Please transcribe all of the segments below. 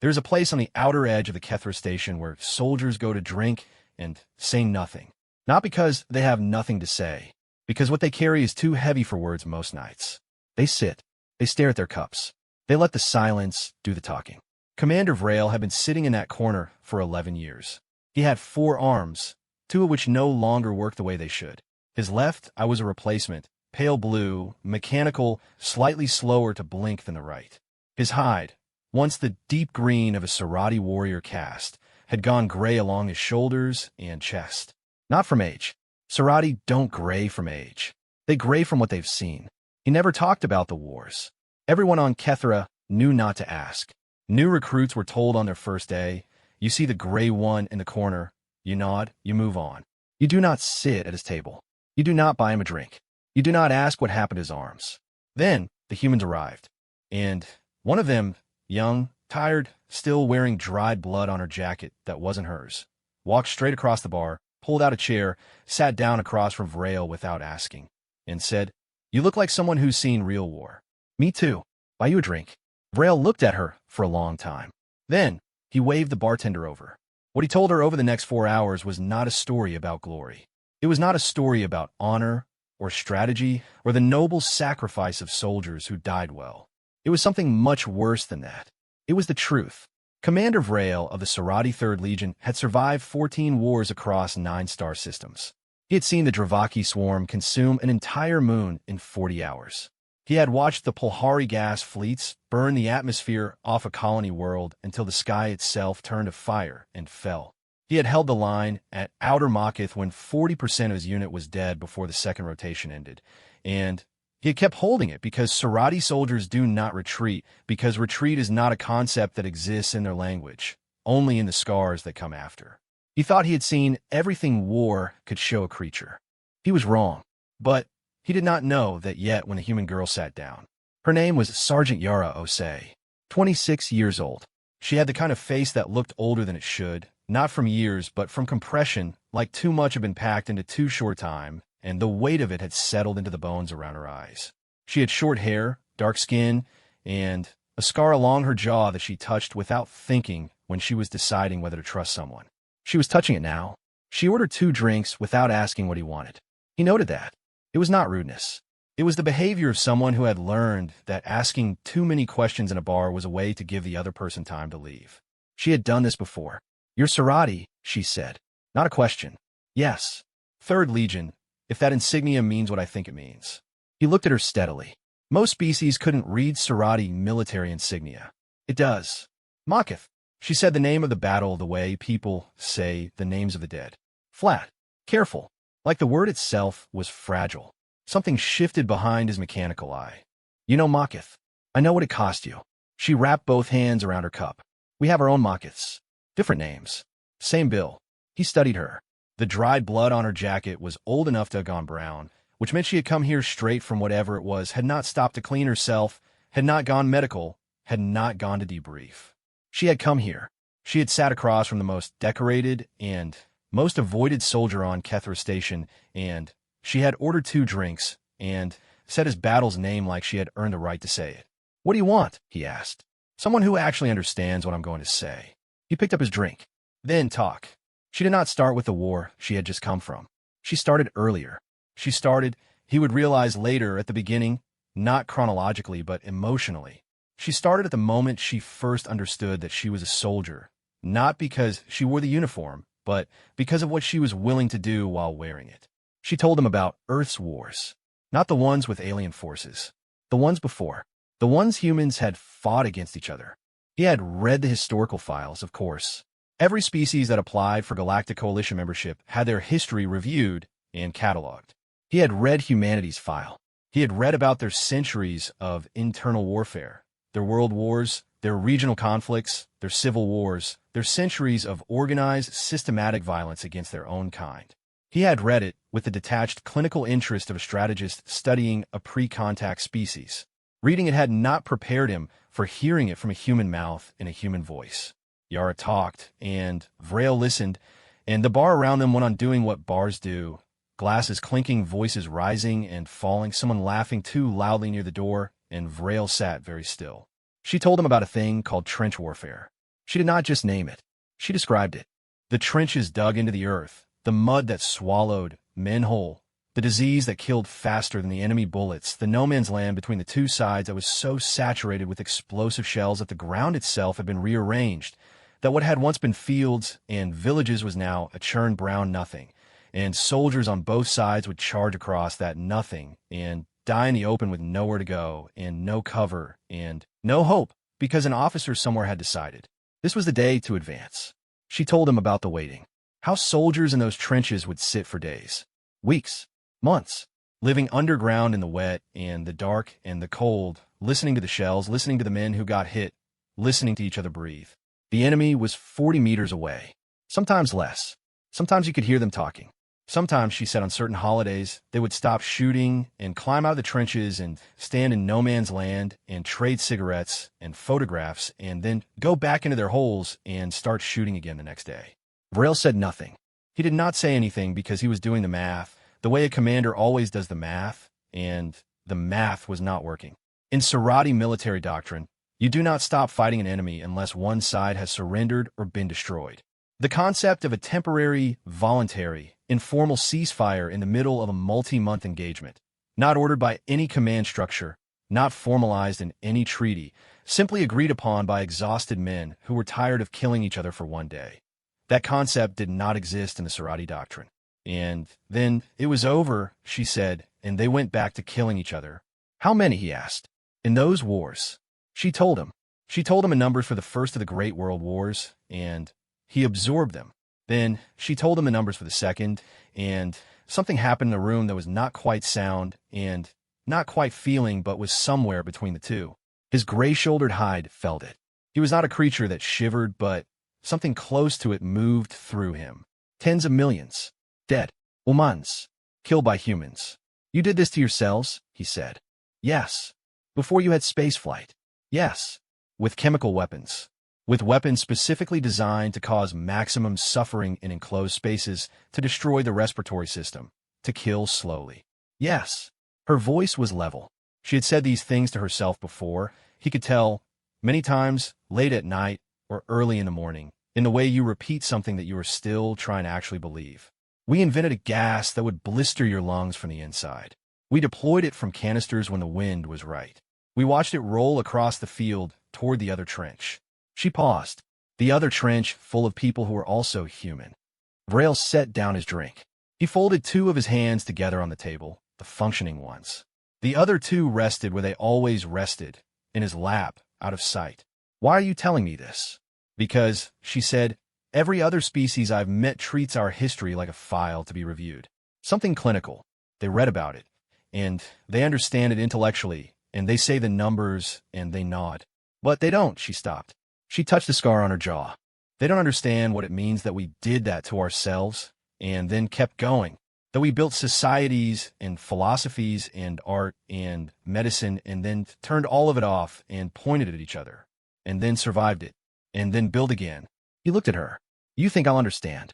There's a place on the outer edge of the Kethra station where soldiers go to drink and say nothing. Not because they have nothing to say, because what they carry is too heavy for words most nights. They sit. They stare at their cups. They let the silence do the talking. Commander Vrail had been sitting in that corner for 11 years. He had 4 arms, 2 of which no longer worked the way they should. His left eye was a replacement, pale blue, mechanical, slightly slower to blink than the right. His hide, once the deep green of a Sarati warrior caste, had gone gray along his shoulders and chest. Not from age. Sarati don't gray from age. They gray from what they've seen. He never talked about the wars. Everyone on Kethra knew not to ask. New recruits were told on their first day, you see the gray one in the corner, you nod, you move on. You do not sit at his table. You do not buy him a drink. You do not ask what happened to his arms. Then the humans arrived, and one of them, young, tired, still wearing dried blood on her jacket that wasn't hers, walked straight across the bar, pulled out a chair, sat down across from Vrail without asking, and said, "You look like someone who's seen real war." "Me too. Buy you a drink." Vrail looked at her for a long time. Then he waved the bartender over. What he told her over the next 4 hours was not a story about glory. It was not a story about honor or strategy or the noble sacrifice of soldiers who died well. It was something much worse than that. It was the truth. Commander Vrail of the Sarati 3rd Legion had survived 14 wars across 9 star systems. He had seen the Dravaki swarm consume an entire moon in 40 hours. He had watched the Polhari gas fleets burn the atmosphere off a colony world until the sky itself turned to fire and fell. He had held the line at Outer Makith when 40% of his unit was dead before the second rotation ended, and he had kept holding it because Sarati soldiers do not retreat, because retreat is not a concept that exists in their language, only in the scars that come after. He thought he had seen everything war could show a creature. He was wrong, but he did not know that yet when the human girl sat down. Her name was Sergeant Yara Osei, 26 years old. She had the kind of face that looked older than it should, not from years, but from compression, like too much had been packed into too short time, and the weight of it had settled into the bones around her eyes. She had short hair, dark skin, and a scar along her jaw that she touched without thinking when she was deciding whether to trust someone. She was touching it now. She ordered 2 drinks without asking what he wanted. He noted that. It was not rudeness. It was the behavior of someone who had learned that asking too many questions in a bar was a way to give the other person time to leave. She had done this before. "You're Sarati," she said. "Not a question." "Yes. 3rd Legion, if that insignia means what I think it means." He looked at her steadily. Most species couldn't read Sarati military insignia. "It does. Makith." She said the name of the battle the way people say the names of the dead. Flat. Careful. Like the word itself was fragile. Something shifted behind his mechanical eye. "You know Makith. I know what it cost you." She wrapped both hands around her cup. "We have our own Makiths. Different names. Same bill." He studied her. The dried blood on her jacket was old enough to have gone brown, which meant she had come here straight from whatever it was, had not stopped to clean herself, had not gone medical, had not gone to debrief. She had come here. She had sat across from the most decorated and most avoided soldier on Kethra Station, and she had ordered 2 drinks and said his battle's name like she had earned the right to say it. "What do you want?" he asked. "Someone who actually understands what I'm going to say." He picked up his drink. "Then talk." She did not start with the war she had just come from. She started earlier. She started, he would realize later, at the beginning, not chronologically but emotionally. She started at the moment she first understood that she was a soldier, not because she wore the uniform, but because of what she was willing to do while wearing it. She told him about Earth's wars, not the ones with alien forces, the ones before, the ones humans had fought against each other. He had read the historical files, of course. Every species that applied for Galactic Coalition membership had their history reviewed and cataloged. He had read humanity's file. He had read about their centuries of internal warfare, their world wars, their regional conflicts, their civil wars, their centuries of organized, systematic violence against their own kind. He had read it with the detached clinical interest of a strategist studying a pre-contact species. Reading it had not prepared him for hearing it from a human mouth in a human voice. Yara talked, and Vrail listened, and the bar around them went on doing what bars do. Glasses clinking, voices rising and falling, someone laughing too loudly near the door, and Vrail sat very still. She told him about a thing called trench warfare. She did not just name it. She described it. The trenches dug into the earth, the mud that swallowed men whole, the disease that killed faster than the enemy bullets, the no man's land between the two sides that was so saturated with explosive shells that the ground itself had been rearranged, that what had once been fields and villages was now a churned brown nothing, and soldiers on both sides would charge across that nothing and die in the open with nowhere to go and no cover and no hope, because an officer somewhere had decided this was the day to advance. She told him about the waiting, how soldiers in those trenches would sit for days, weeks, months, living underground in the wet and the dark and the cold, listening to the shells, listening to the men who got hit, listening to each other breathe. The enemy was 40 meters away, sometimes less. Sometimes you could hear them talking. Sometimes, she said, on certain holidays, they would stop shooting and climb out of the trenches and stand in no man's land and trade cigarettes and photographs and then go back into their holes and start shooting again the next day. Vrail said nothing. He did not say anything because he was doing the math, the way a commander always does the math, and the math was not working. In Sarati military doctrine, you do not stop fighting an enemy unless one side has surrendered or been destroyed. The concept of a temporary, voluntary, informal ceasefire in the middle of a multi-month engagement, not ordered by any command structure, not formalized in any treaty, simply agreed upon by exhausted men who were tired of killing each other for one day. That concept did not exist in the Sarati doctrine. And then it was over, she said, and they went back to killing each other. How many, he asked, in those wars? She told him. She told him a number for the first of the Great World Wars, and he absorbed them. Then she told him the numbers for the second, and something happened in the room that was not quite sound and not quite feeling, but was somewhere between the two. His gray-shouldered hide felt it. He was not a creature that shivered, but something close to it moved through him. Tens of millions. Dead. Humans. Killed by humans. You did this to yourselves, he said. Yes. Before you had spaceflight. Yes. With chemical weapons. With weapons specifically designed to cause maximum suffering in enclosed spaces, to destroy the respiratory system, to kill slowly. Yes. Her voice was level. She had said these things to herself before. He could tell, many times, late at night or early in the morning, in the way you repeat something that you are still trying to actually believe. We invented a gas that would blister your lungs from the inside. We deployed it from canisters when the wind was right. We watched it roll across the field toward the other trench. She paused. The other trench full of people who were also human. Vrail set down his drink. He folded two of his hands together on the table, the functioning ones. The other two rested where they always rested, in his lap, out of sight. Why are you telling me this? Because, she said, every other species I've met treats our history like a file to be reviewed. Something clinical. They read about it, and they understand it intellectually, and they say the numbers, and they nod. But they don't, she stopped. She touched the scar on her jaw. They don't understand what it means that we did that to ourselves, and then kept going. That we built societies and philosophies and art and medicine and then turned all of it off and pointed at each other, and then survived it, and then built again. He looked at her. You think I'll understand?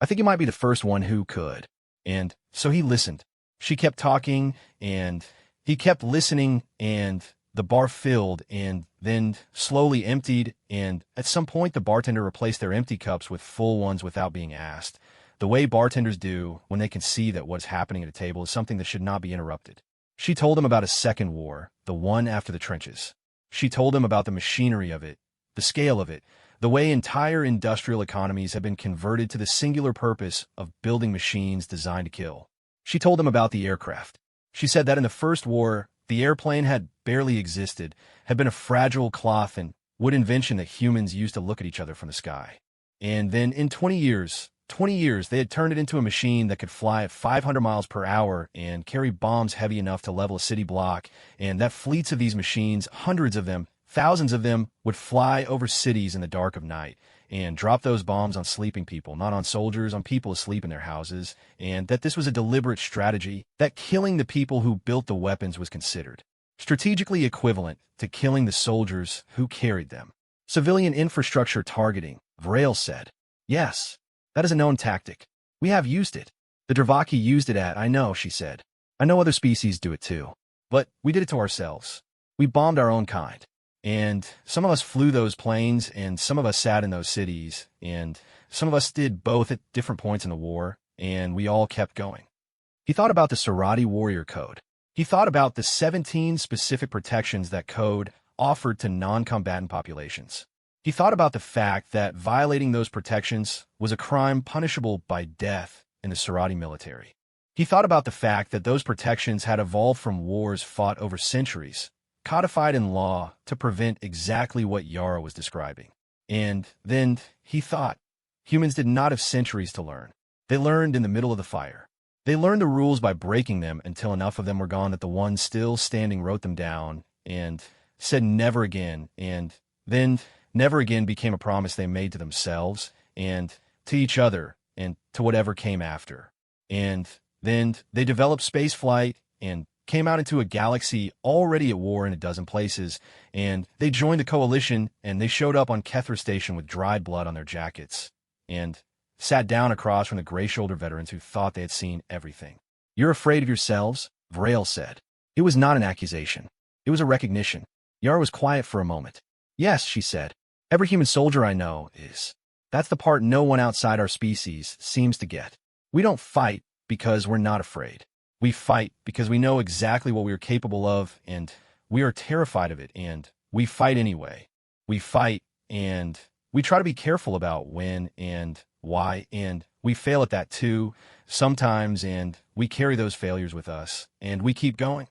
I think you might be the first one who could. And so he listened. She kept talking, and he kept listening, and the bar filled and then slowly emptied, and at some point the bartender replaced their empty cups with full ones without being asked, the way bartenders do when they can see that what's happening at a table is something that should not be interrupted. She told him about a second war, the one after the trenches. She told him about the machinery of it, the scale of it, the way entire industrial economies have been converted to the singular purpose of building machines designed to kill. She told him about the aircraft. She said that in the First War, the airplane had barely existed, had been a fragile cloth and wood invention that humans used to look at each other from the sky. And then in 20 years, they had turned it into a machine that could fly at 500 miles per hour and carry bombs heavy enough to level a city block, and that fleets of these machines, hundreds of them, thousands of them, would fly over cities in the dark of night and drop those bombs on sleeping people, not on soldiers, on people asleep in their houses, and that this was a deliberate strategy, that killing the people who built the weapons was considered strategically equivalent to killing the soldiers who carried them. Civilian infrastructure targeting, Vrail said. Yes, that is a known tactic. We have used it. The Dravaki used it I know, she said. I know other species do it too. But we did it to ourselves. We bombed our own kind. And some of us flew those planes, and some of us sat in those cities, and some of us did both at different points in the war, and we all kept going. He thought about the Sorority Warrior Code. He thought about the 17 specific protections that code offered to non-combatant populations. He thought about the fact that violating those protections was a crime punishable by death in the sorority military. He thought about the fact that those protections had evolved from wars fought over centuries, codified in law to prevent exactly what Yara was describing. And then he thought, humans did not have centuries to learn. They learned in the middle of the fire. They learned the rules by breaking them until enough of them were gone that the ones still standing wrote them down and said never again, and then never again became a promise they made to themselves and to each other and to whatever came after. And then they developed space flight and came out into a galaxy already at war in a dozen places, and they joined the coalition, and they showed up on Kethra Station with dried blood on their jackets, and sat down across from the gray-shouldered veterans who thought they had seen everything. "You're afraid of yourselves?" Vrail said. It was not an accusation. It was a recognition. Yara was quiet for a moment. "Yes," she said. "Every human soldier I know is. That's the part no one outside our species seems to get. We don't fight because we're not afraid. We fight because we know exactly what we are capable of, and we are terrified of it, and we fight anyway. We fight, and we try to be careful about when and why, and we fail at that too, sometimes, and we carry those failures with us, and we keep going."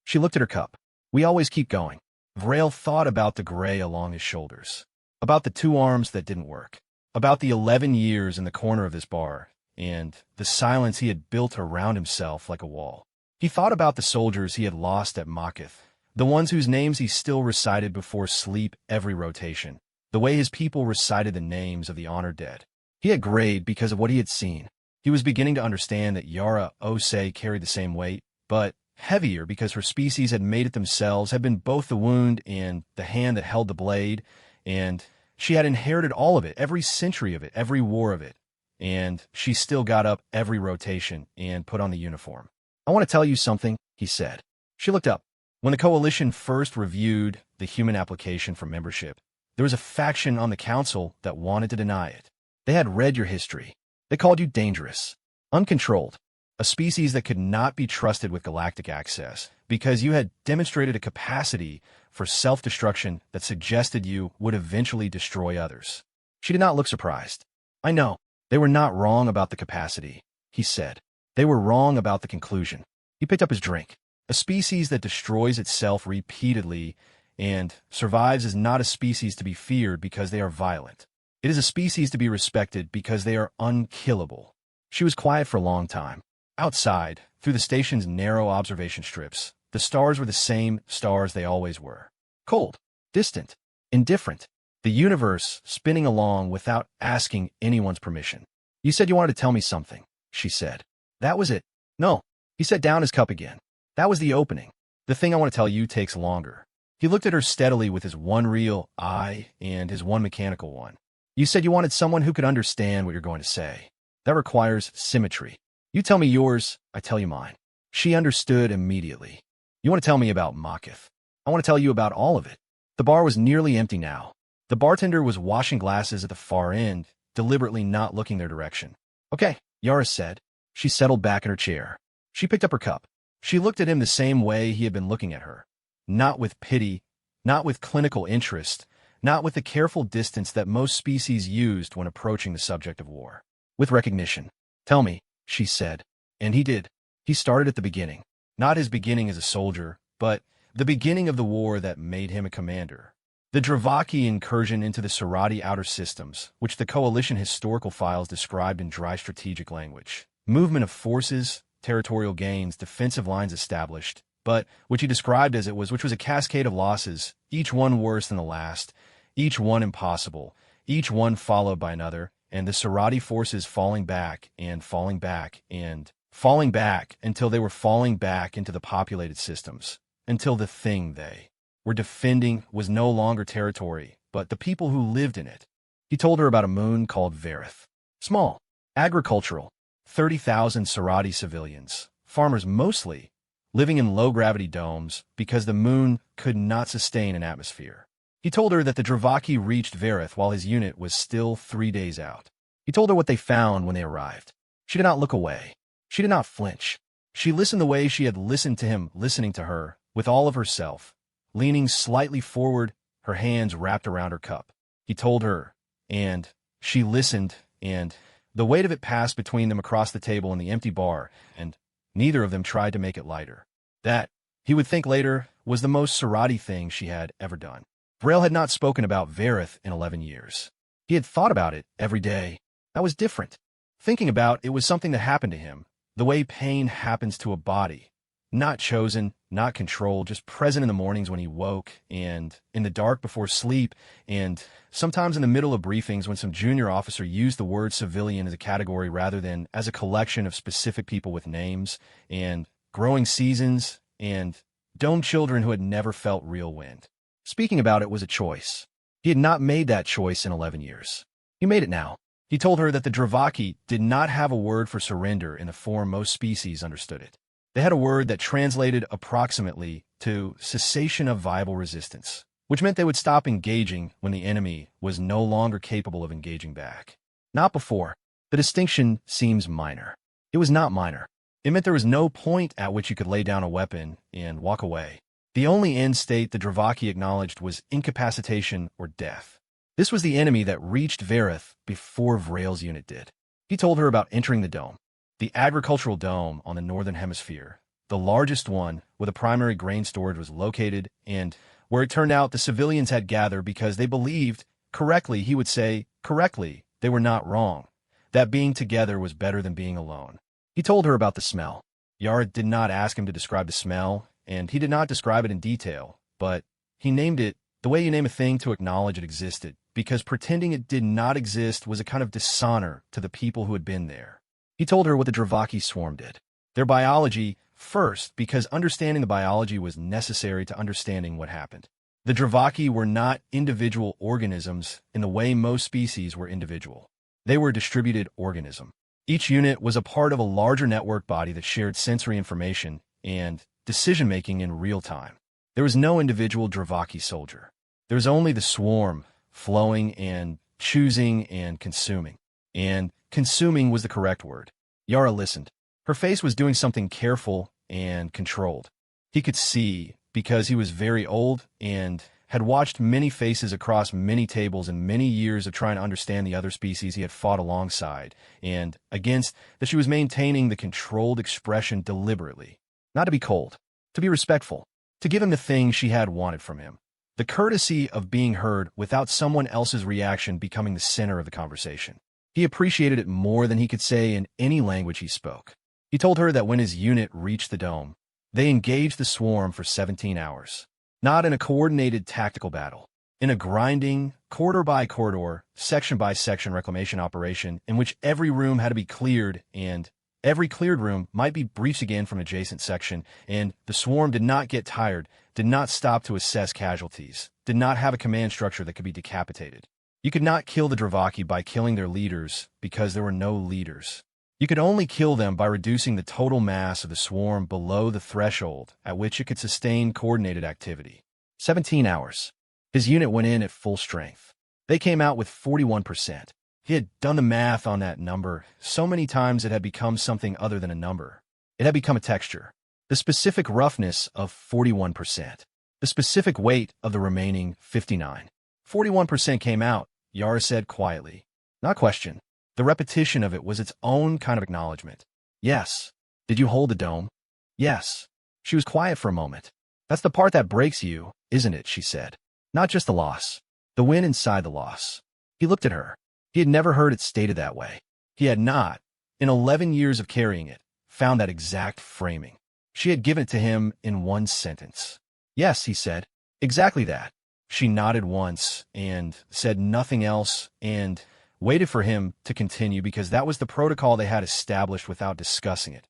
She looked at her cup. "We always keep going." Vrail thought about the gray along his shoulders, about the 2 arms that didn't work, about the 11 years in the corner of this bar, and the silence he had built around himself like a wall. He thought about the soldiers he had lost at Makith, the ones whose names he still recited before sleep every rotation, the way his people recited the names of the honored dead. He had grayed because of what he had seen. He was beginning to understand that Yara Osei carried the same weight, but heavier because her species had made it themselves, had been both the wound and the hand that held the blade, and she had inherited all of it, every century of it, every war of it. And she still got up every rotation and put on the uniform. "I want to tell you something," he said. She looked up. When the coalition first reviewed the human application for membership, there was a faction on the council that wanted to deny it. They had read your history. They called you dangerous, uncontrolled, a species that could not be trusted with galactic access because you had demonstrated a capacity for self-destruction that suggested you would eventually destroy others. She did not look surprised. "I know. They were not wrong about the capacity," he said. "They were wrong about the conclusion." He picked up his drink. A species that destroys itself repeatedly and survives is not a species to be feared because they are violent. It is a species to be respected because they are unkillable. She was quiet for a long time. Outside, through the station's narrow observation strips, the stars were the same stars they always were. Cold, distant, indifferent. The universe spinning along without asking anyone's permission. "You said you wanted to tell me something," she said. "That was it." "No." He set down his cup again. "That was the opening. The thing I want to tell you takes longer." He looked at her steadily with his one real eye and his one mechanical one. "You said you wanted someone who could understand what you're going to say. That requires symmetry. You tell me yours, I tell you mine." She understood immediately. "You want to tell me about Makith. I want to tell you about all of it." The bar was nearly empty now. The bartender was washing glasses at the far end, deliberately not looking their direction. "Okay," Yara said. She settled back in her chair. She picked up her cup. She looked at him the same way he had been looking at her. Not with pity, not with clinical interest, not with the careful distance that most species used when approaching the subject of war. With recognition. "Tell me," she said. And he did. He started at the beginning. Not his beginning as a soldier, but the beginning of the war that made him a commander. The Dravaki incursion into the Sorati outer systems, which the Coalition historical files described in dry strategic language. Movement of forces, territorial gains, defensive lines established, but which he described as which was a cascade of losses, each one worse than the last, each one impossible, each one followed by another, and the Sorati forces falling back and falling back and falling back until they were falling back into the populated systems, until the thing they were defending was no longer territory, but the people who lived in it. He told her about a moon called Varith. Small, agricultural, 30,000 Sorati civilians, farmers mostly, living in low-gravity domes because the moon could not sustain an atmosphere. He told her that the Dravaki reached Vareth while his unit was still 3 days out. He told her what they found when they arrived. She did not look away. She did not flinch. She listened the way she had listened to him listening to her, with all of herself, leaning slightly forward, her hands wrapped around her cup. He told her, and she listened, and the weight of it passed between them across the table in the empty bar, and neither of them tried to make it lighter. That, he would think later, was the most Sarati thing she had ever done. Vrail had not spoken about Vareth in 11 years. He had thought about it every day. That was different. Thinking about it was something that happened to him, the way pain happens to a body. Not chosen, not controlled, just present in the mornings when he woke, and in the dark before sleep, and sometimes in the middle of briefings when some junior officer used the word civilian as a category rather than as a collection of specific people with names, and growing seasons, and dome children who had never felt real wind. Speaking about it was a choice. He had not made that choice in 11 years. He made it now. He told her that the Dravaki did not have a word for surrender in the form most species understood it. They had a word that translated approximately to cessation of viable resistance, which meant they would stop engaging when the enemy was no longer capable of engaging back. Not before. The distinction seems minor. It was not minor. It meant there was no point at which you could lay down a weapon and walk away. The only end state the Dravaki acknowledged was incapacitation or death. This was the enemy that reached Vareth before Vrail's unit did. He told her about entering the dome. The agricultural dome on the northern hemisphere, the largest one with a primary grain storage, was located, and where it turned out the civilians had gathered because they believed, correctly, he would say, correctly, they were not wrong, that being together was better than being alone. He told her about the smell. Yara did not ask him to describe the smell, and he did not describe it in detail, but he named it the way you name a thing to acknowledge it existed, because pretending it did not exist was a kind of dishonor to the people who had been there. He told her what the Dravaki swarm did. Their biology, first, because understanding the biology was necessary to understanding what happened. The Dravaki were not individual organisms in the way most species were individual. They were a distributed organism. Each unit was a part of a larger network body that shared sensory information and decision-making in real time. There was no individual Dravaki soldier. There was only the swarm, flowing and choosing and consuming. And consuming was the correct word. Yara listened. Her face was doing something careful and controlled. He could see, because he was very old and had watched many faces across many tables and many years of trying to understand the other species he had fought alongside and against, that she was maintaining the controlled expression deliberately. Not to be cold, to be respectful, to give him the thing she had wanted from him. The courtesy of being heard without someone else's reaction becoming the center of the conversation. He appreciated it more than he could say in any language he spoke. He told her that when his unit reached the dome, they engaged the swarm for 17 hours. Not in a coordinated tactical battle, in a grinding, corridor-by-corridor, section-by-section reclamation operation in which every room had to be cleared, and every cleared room might be briefs again from adjacent section, and the swarm did not get tired, did not stop to assess casualties, did not have a command structure that could be decapitated. You could not kill the Dravaki by killing their leaders because there were no leaders. You could only kill them by reducing the total mass of the swarm below the threshold at which it could sustain coordinated activity. 17 hours. His unit went in at full strength. They came out with 41%. He had done the math on that number so many times it had become something other than a number. It had become a texture. The specific roughness of 41%. The specific weight of the remaining 59. 41% came out, Yara said quietly. Not question. The repetition of it was its own kind of acknowledgement. Yes. Did you hold the dome? Yes. She was quiet for a moment. That's the part that breaks you, isn't it, she said. Not just the loss. The win inside the loss. He looked at her. He had never heard it stated that way. He had not, in 11 years of carrying it, found that exact framing. She had given it to him in one sentence. Yes, he said. Exactly that. She nodded once and said nothing else and waited for him to continue because that was the protocol they had established without discussing it.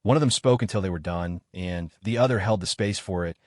One of them spoke until they were done, and the other held the space for it,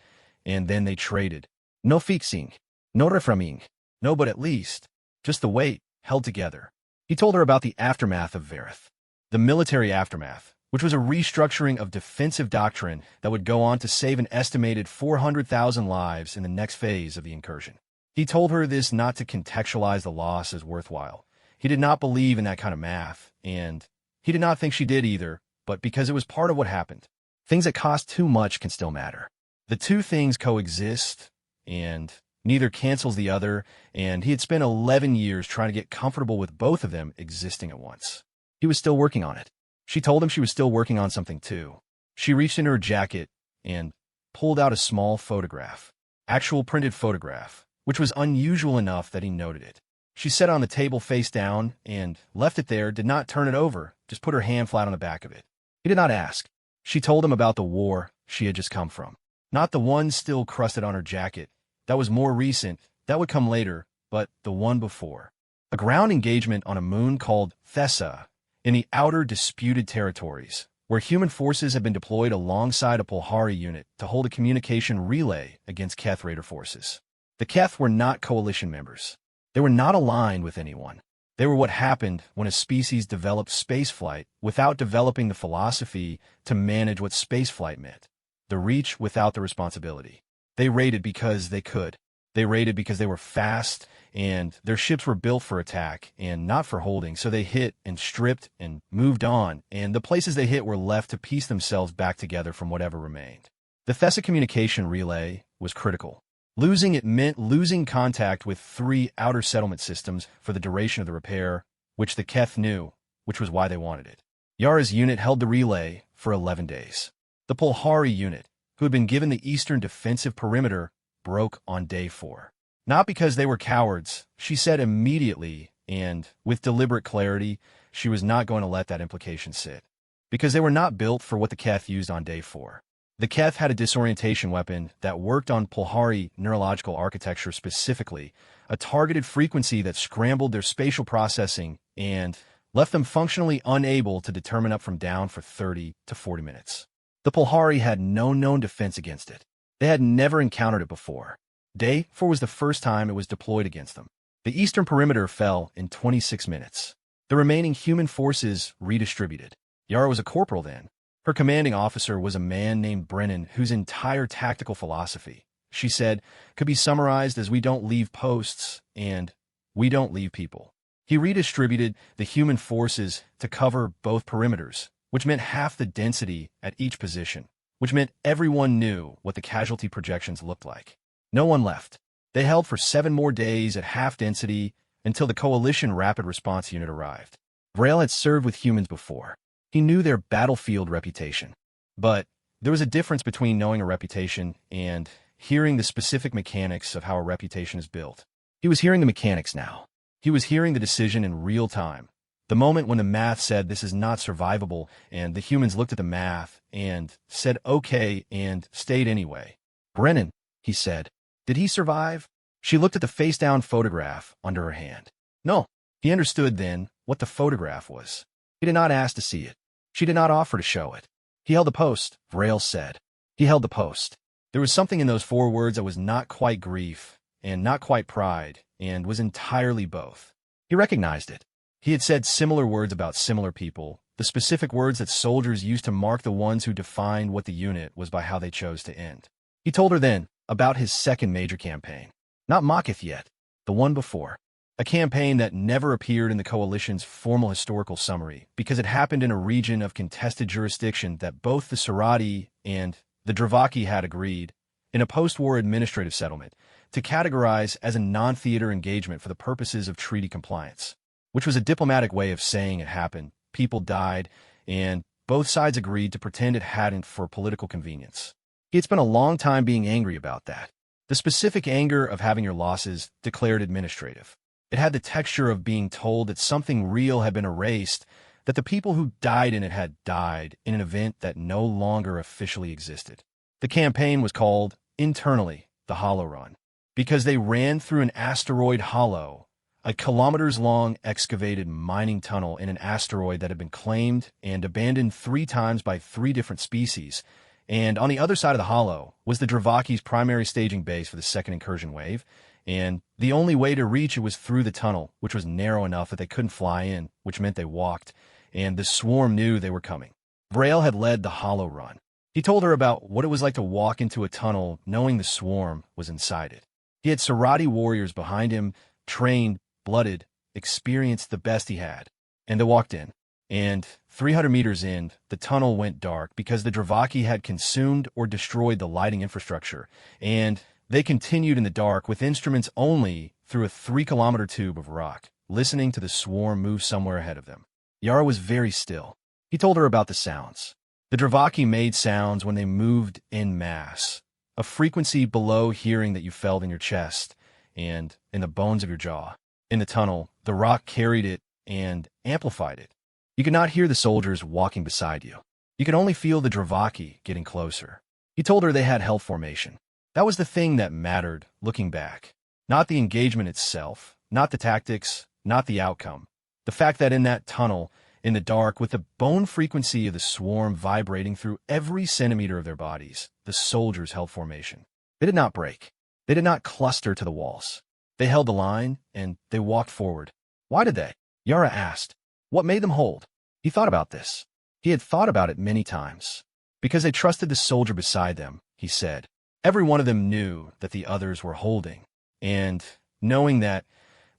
and then they traded. No fixing, no reframing, no but at least, just the weight, held together. He told her about the aftermath of Vareth, the military aftermath, which was a restructuring of defensive doctrine that would go on to save an estimated 400,000 lives in the next phase of the incursion. He told her this not to contextualize the loss as worthwhile. He did not believe in that kind of math, and he did not think she did either, but because it was part of what happened. Things that cost too much can still matter. The two things coexist, and neither cancels the other, and he had spent 11 years trying to get comfortable with both of them existing at once. He was still working on it. She told him she was still working on something too. She reached into her jacket and pulled out a small photograph, actual printed photograph, which was unusual enough that he noted it. She set it on the table face down and left it there, did not turn it over, just put her hand flat on the back of it. He did not ask. She told him about the war she had just come from. Not the one still crusted on her jacket. That was more recent. That would come later, but the one before. A ground engagement on a moon called Thessa in the outer disputed territories, where human forces had been deployed alongside a Polhari unit to hold a communication relay against Keth Raider forces. The Keth were not coalition members. They were not aligned with anyone. They were what happened when a species developed spaceflight without developing the philosophy to manage what spaceflight meant. The reach without the responsibility. They raided because they could. They raided because they were fast, and their ships were built for attack and not for holding, so they hit and stripped and moved on, and the places they hit were left to piece themselves back together from whatever remained. The Thessa communication relay was critical. Losing it meant losing contact with 3 outer settlement systems for the duration of the repair, which the Keth knew, which was why they wanted it. Yara's unit held the relay for 11 days. The Polhari unit, who had been given the eastern defensive perimeter, broke on day 4. Not because they were cowards, she said immediately, and with deliberate clarity, she was not going to let that implication sit. Because they were not built for what the Keth used on day 4. The Keth had a disorientation weapon that worked on Polhari neurological architecture specifically, a targeted frequency that scrambled their spatial processing and left them functionally unable to determine up from down for 30 to 40 minutes. The Polhari had no known defense against it. They had never encountered it before. Day 4 was the first time it was deployed against them. The eastern perimeter fell in 26 minutes. The remaining human forces redistributed. Yara was a corporal then. Her commanding officer was a man named Brennan, whose entire tactical philosophy, she said, could be summarized as we don't leave posts and we don't leave people. He redistributed the human forces to cover both perimeters, which meant half the density at each position, which meant everyone knew what the casualty projections looked like. No one left. They held for 7 more days at half density until the Coalition Rapid Response Unit arrived. Vrail had served with humans before. He knew their battlefield reputation. But there was a difference between knowing a reputation and hearing the specific mechanics of how a reputation is built. He was hearing the mechanics now. He was hearing the decision in real time. The moment when the math said this is not survivable, and the humans looked at the math and said okay and stayed anyway. Brennan, he said. Did he survive? She looked at the face-down photograph under her hand. No. He understood then what the photograph was. He did not ask to see it. She did not offer to show it. He held the post, Vrail said. He held the post. There was something in those 4 words that was not quite grief and not quite pride and was entirely both. He recognized it. He had said similar words about similar people, the specific words that soldiers used to mark the ones who defined what the unit was by how they chose to end. He told her then about his second major campaign. Not Makith yet, the one before. A campaign that never appeared in the Coalition's formal historical summary because it happened in a region of contested jurisdiction that both the Sarati and the Dravaki had agreed, in a post-war administrative settlement, to categorize as a non-theater engagement for the purposes of treaty compliance, which was a diplomatic way of saying it happened. People died, and both sides agreed to pretend it hadn't for political convenience. He had spent a long time being angry about that. The specific anger of having your losses declared administrative. It had the texture of being told that something real had been erased, that the people who died in it had died in an event that no longer officially existed. The campaign was called, internally, the Hollow Run, because they ran through an asteroid hollow, a kilometers-long excavated mining tunnel in an asteroid that had been claimed and abandoned 3 times by 3 different species, and on the other side of the hollow was the Dravaki's primary staging base for the second incursion wave, and the only way to reach it was through the tunnel, which was narrow enough that they couldn't fly in, which meant they walked, and the swarm knew they were coming. Vrail had led the Hollow Run. He told her about what it was like to walk into a tunnel knowing the swarm was inside it. He had Sarati warriors behind him, trained, blooded, experienced the best he had. And they walked in. And 300 meters in, the tunnel went dark because the Dravaki had consumed or destroyed the lighting infrastructure, and they continued in the dark with instruments only through a 3-kilometer tube of rock, listening to the swarm move somewhere ahead of them. Yara was very still. He told her about the sounds. The Dravaki made sounds when they moved en masse, a frequency below hearing that you felt in your chest and in the bones of your jaw. In the tunnel, the rock carried it and amplified it. You could not hear the soldiers walking beside you. You could only feel the Dravaki getting closer. He told her they had held formation. That was the thing that mattered, looking back. Not the engagement itself, not the tactics, not the outcome. The fact that in that tunnel, in the dark, with the bone frequency of the swarm vibrating through every centimeter of their bodies, the soldiers held formation. They did not break. They did not cluster to the walls. They held the line, and they walked forward. Why did they? Yara asked. What made them hold? He thought about this. He had thought about it many times. Because they trusted the soldier beside them, he said. Every one of them knew that the others were holding. And knowing that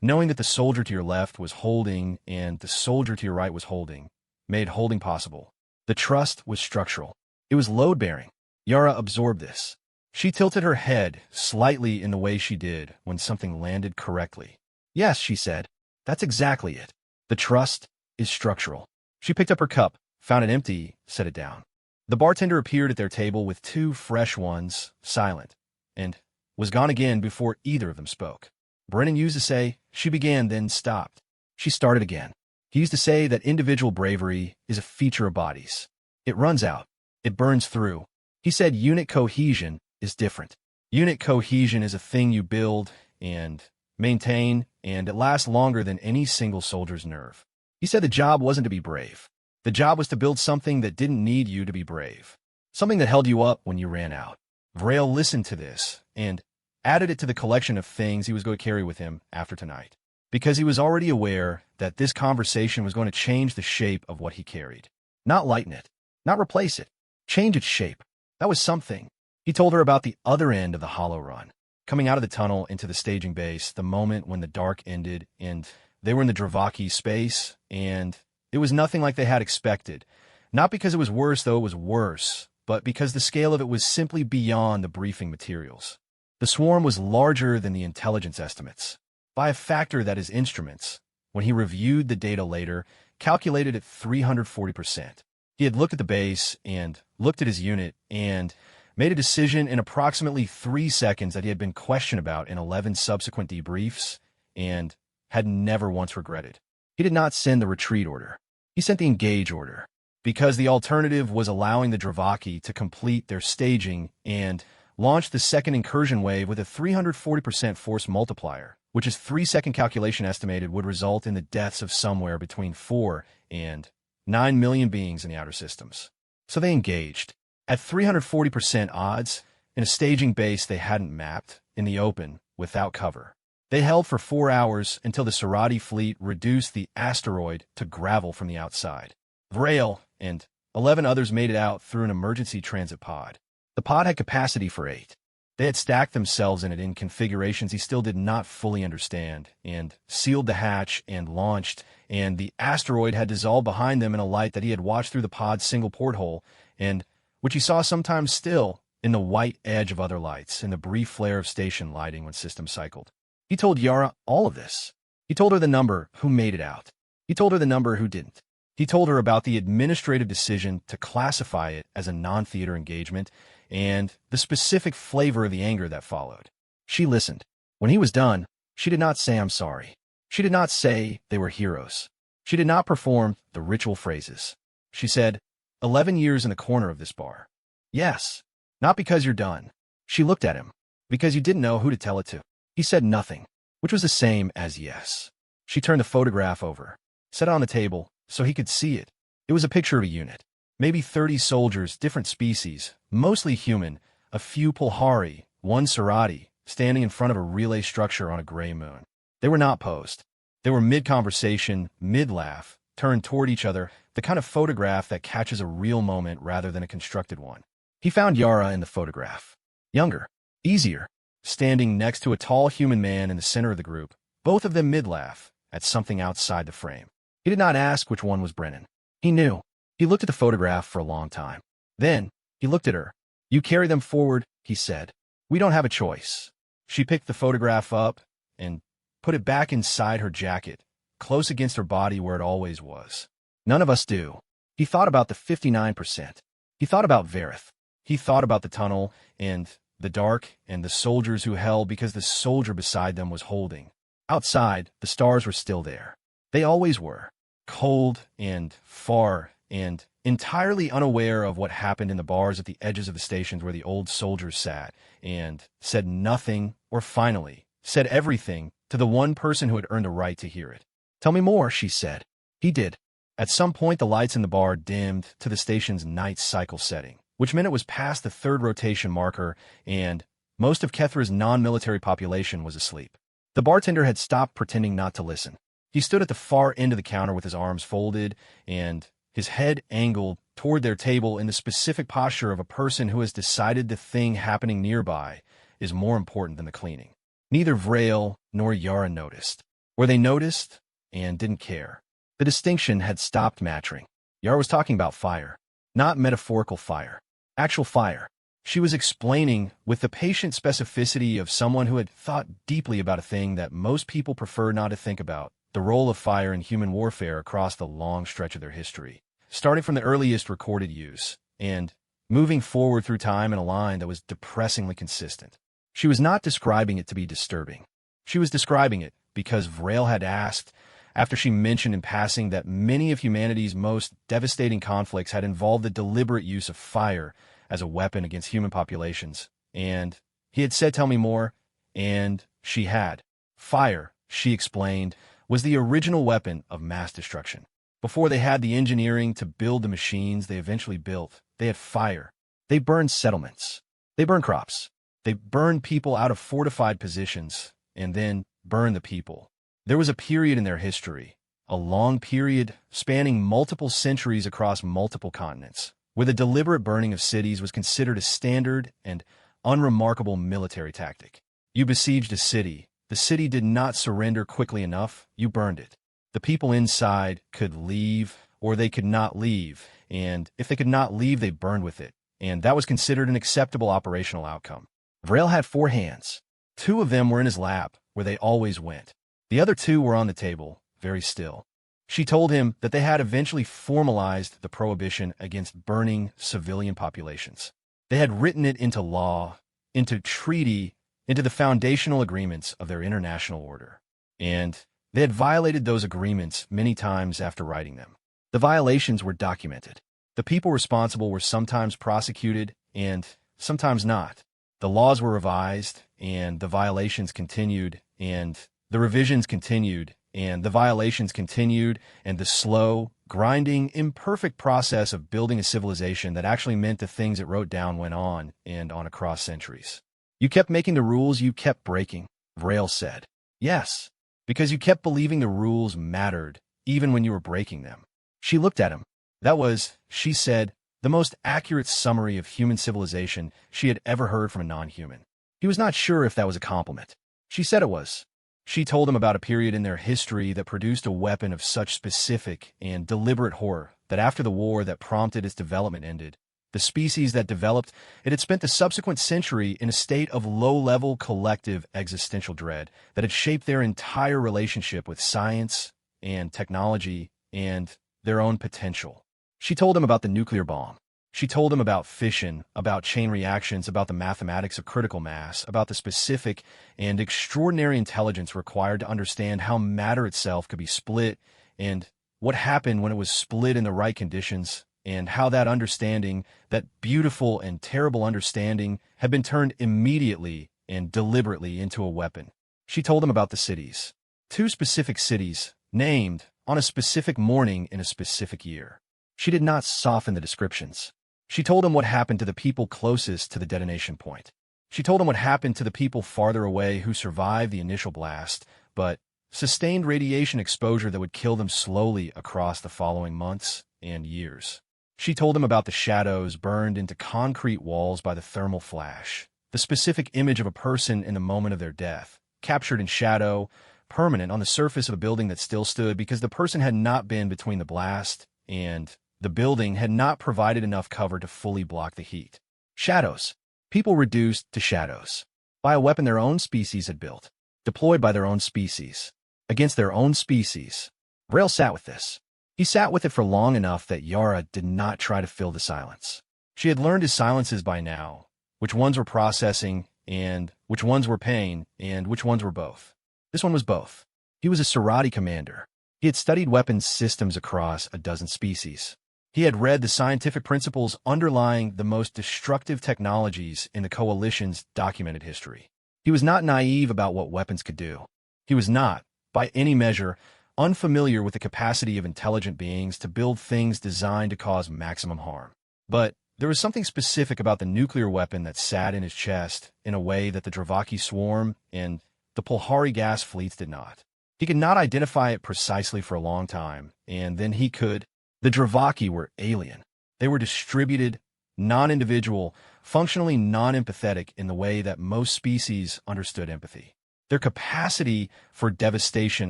the soldier to your left was holding and the soldier to your right was holding, made holding possible. The trust was structural. It was load-bearing. Yara absorbed this. She tilted her head slightly in the way she did when something landed correctly. Yes, she said. That's exactly it. The trust is structural. She picked up her cup, found it empty, set it down. The bartender appeared at their table with 2 fresh ones, silent, and was gone again before either of them spoke. Brennan used to say, she began, then stopped. She started again. He used to say that individual bravery is a feature of bodies. It runs out. It burns through. He said unit cohesion is different. Unit cohesion is a thing you build and maintain, and it lasts longer than any single soldier's nerve. He said the job wasn't to be brave. The job was to build something that didn't need you to be brave. Something that held you up when you ran out. Vrail listened to this and added it to the collection of things he was going to carry with him after tonight. Because he was already aware that this conversation was going to change the shape of what he carried. Not lighten it. Not replace it. Change its shape. That was something. He told her about the other end of the hollow run. Coming out of the tunnel into the staging base, the moment when the dark ended and they were in the Dravaki space, and it was nothing like they had expected. Not because it was worse, though it was worse, but because the scale of it was simply beyond the briefing materials. The swarm was larger than the intelligence estimates, by a factor that his instruments, when he reviewed the data later, calculated at 340%. He had looked at the base and looked at his unit and made a decision in approximately 3 seconds that he had been questioned about in 11 subsequent debriefs and had never once regretted. He did not send the retreat order. He sent the engage order, because the alternative was allowing the Dravaki to complete their staging and launch the second incursion wave with a 340% force multiplier, which his 3-second calculation estimated would result in the deaths of somewhere between 4 and 9 million beings in the outer systems. So they engaged. At 340% odds, in a staging base they hadn't mapped, in the open, without cover. They held for 4 hours until the Sarati fleet reduced the asteroid to gravel from the outside. Vrail and 11 others made it out through an emergency transit pod. The pod had capacity for 8. They had stacked themselves in it in configurations he still did not fully understand, and sealed the hatch and launched, and the asteroid had dissolved behind them in a light that he had watched through the pod's single porthole, and which he saw sometimes still in the white edge of other lights, in the brief flare of station lighting when systems cycled. He told Yara all of this. He told her the number who made it out. He told her the number who didn't. He told her about the administrative decision to classify it as a non-theater engagement and the specific flavor of the anger that followed. She listened. When he was done, she did not say, "I'm sorry." She did not say they were heroes. She did not perform the ritual phrases. She said, 11 years in the corner of this bar. Yes, not because you're done. She looked at him, because you didn't know who to tell it to. He said nothing, which was the same as yes. She turned the photograph over, set it on the table so he could see it. It was a picture of a unit. Maybe 30 soldiers, different species, mostly human, a few Pulhari, 1 Sarati, standing in front of a relay structure on a gray moon. They were not posed. They were mid-conversation, mid-laugh, turned toward each other, the kind of photograph that catches a real moment rather than a constructed one. He found Yara in the photograph. Younger. Easier. standing next to a tall human man in the center of the group, both of them mid-laugh at something outside the frame. He did not ask which one was Brennan. He knew. He looked at the photograph for a long time. Then, he looked at her. "You carry them forward," he said. "We don't have a choice." She picked the photograph up and put it back inside her jacket, close against her body where it always was. "None of us do." He thought about the 59%. He thought about Verith. He thought about the tunnel and the dark and the soldiers who held because the soldier beside them was holding. Outside, the stars were still there. They always were. Cold and far and entirely unaware of what happened in the bars at the edges of the stations where the old soldiers sat and said nothing, or finally said everything, to the one person who had earned the right to hear it. "Tell me more," she said. He did. At some point, the lights in the bar dimmed to the station's night cycle setting, which meant it was past the third rotation marker and most of Kethra's non-military population was asleep. The bartender had stopped pretending not to listen. He stood at the far end of the counter with his arms folded and his head angled toward their table in the specific posture of a person who has decided the thing happening nearby is more important than the cleaning. Neither Vrail nor Yara noticed, or they noticed and didn't care. The distinction had stopped matching. Yara was talking about fire, not metaphorical fire, actual fire. She was explaining with the patient specificity of someone who had thought deeply about a thing that most people prefer not to think about, the role of fire in human warfare across the long stretch of their history, starting from the earliest recorded use, and moving forward through time in a line that was depressingly consistent. She was not describing it to be disturbing. She was describing it because Vrail had asked, after she mentioned in passing that many of humanity's most devastating conflicts had involved the deliberate use of fire as a weapon against human populations, and he had said, "Tell me more," and she had. Fire, she explained, was the original weapon of mass destruction. Before they had the engineering to build the machines they eventually built, they had fire. They burned settlements. They burned crops. They burned people out of fortified positions, and then burned the people. There was a period in their history, a long period spanning multiple centuries across multiple continents, where the deliberate burning of cities was considered a standard and unremarkable military tactic. You besieged a city. The city did not surrender quickly enough. You burned it. The people inside could leave, or they could not leave, and if they could not leave, they burned with it, and that was considered an acceptable operational outcome. Vrail had 4 hands. 2 of them were in his lap, where they always went. The other 2 were on the table, very still. She told him that they had eventually formalized the prohibition against burning civilian populations. They had written it into law, into treaty, into the foundational agreements of their international order. And they had violated those agreements many times after writing them. The violations were documented. The people responsible were sometimes prosecuted and sometimes not. The laws were revised, and the violations continued, and the revisions continued, and the violations continued, and the slow, grinding, imperfect process of building a civilization that actually meant the things it wrote down went on and on across centuries. "You kept making the rules you kept breaking," Vrail said. "Yes, because you kept believing the rules mattered, even when you were breaking them." She looked at him. That was, she said, the most accurate summary of human civilization she had ever heard from a non-human. He was not sure if that was a compliment. She said it was. She told him about a period in their history that produced a weapon of such specific and deliberate horror that after the war that prompted its development ended, the species that developed it had spent the subsequent century in a state of low-level collective existential dread that had shaped their entire relationship with science and technology and their own potential. She told him about the nuclear bomb. She told him about fission, about chain reactions, about the mathematics of critical mass, about the specific and extraordinary intelligence required to understand how matter itself could be split and what happened when it was split in the right conditions, and how that understanding, that beautiful and terrible understanding, had been turned immediately and deliberately into a weapon. She told him about the cities. 2 specific cities, named on a specific morning in a specific year. She did not soften the descriptions. She told him what happened to the people closest to the detonation point. She told him what happened to the people farther away who survived the initial blast, but sustained radiation exposure that would kill them slowly across the following months and years. She told him about the shadows burned into concrete walls by the thermal flash, the specific image of a person in the moment of their death, captured in shadow, permanent on the surface of a building that still stood because the person had not been between the blast and the building had not provided enough cover to fully block the heat. Shadows. People reduced to shadows by a weapon their own species had built, deployed by their own species, against their own species. Vrail sat with this. He sat with it for long enough that Yara did not try to fill the silence. She had learned his silences by now, which ones were processing, and which ones were pain, and which ones were both. This one was both. He was a Sarati commander. He had studied weapons systems across a dozen species. He had read the scientific principles underlying the most destructive technologies in the Coalition's documented history. He was not naive about what weapons could do. He was not, by any measure, unfamiliar with the capacity of intelligent beings to build things designed to cause maximum harm. But there was something specific about the nuclear weapon that sat in his chest in a way that the Dravaki swarm and the Polhari gas fleets did not. He could not identify it precisely for a long time, and then he could. The Dravaki were alien. They were distributed, non-individual, functionally non-empathetic in the way that most species understood empathy. Their capacity for devastation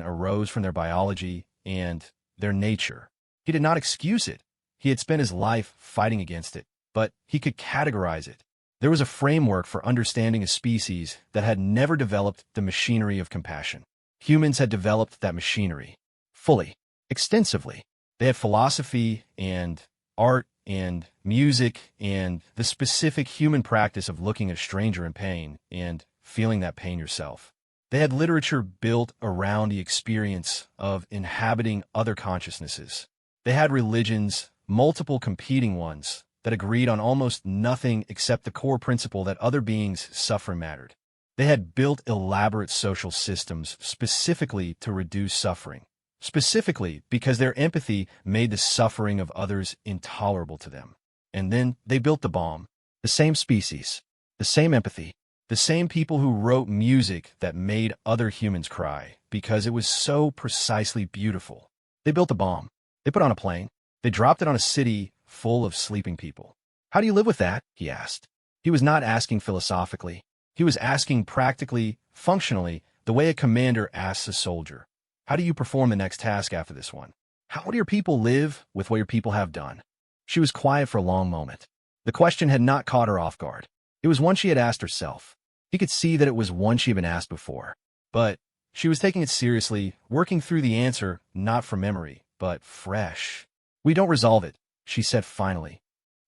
arose from their biology and their nature. He did not excuse it. He had spent his life fighting against it, but he could categorize it. There was a framework for understanding a species that had never developed the machinery of compassion. Humans had developed that machinery fully, extensively. They had philosophy and art and music and the specific human practice of looking at a stranger in pain and feeling that pain yourself. They had literature built around the experience of inhabiting other consciousnesses. They had religions, multiple competing ones, that agreed on almost nothing except the core principle that other beings' suffering mattered. They had built elaborate social systems specifically to reduce suffering. Specifically because their empathy made the suffering of others intolerable to them. And then they built the bomb. The same species, the same empathy, the same people who wrote music that made other humans cry because it was so precisely beautiful. They built a bomb. They put on a plane. They dropped it on a city full of sleeping people. How do you live with that? He asked. He was not asking philosophically. He was asking practically, functionally, the way a commander asks a soldier. How do you perform the next task after this one? How do your people live with what your people have done? She was quiet for a long moment. The question had not caught her off guard. It was one she had asked herself. He could see that it was one she had been asked before. But she was taking it seriously, working through the answer, not from memory, but fresh. We don't resolve it, she said finally.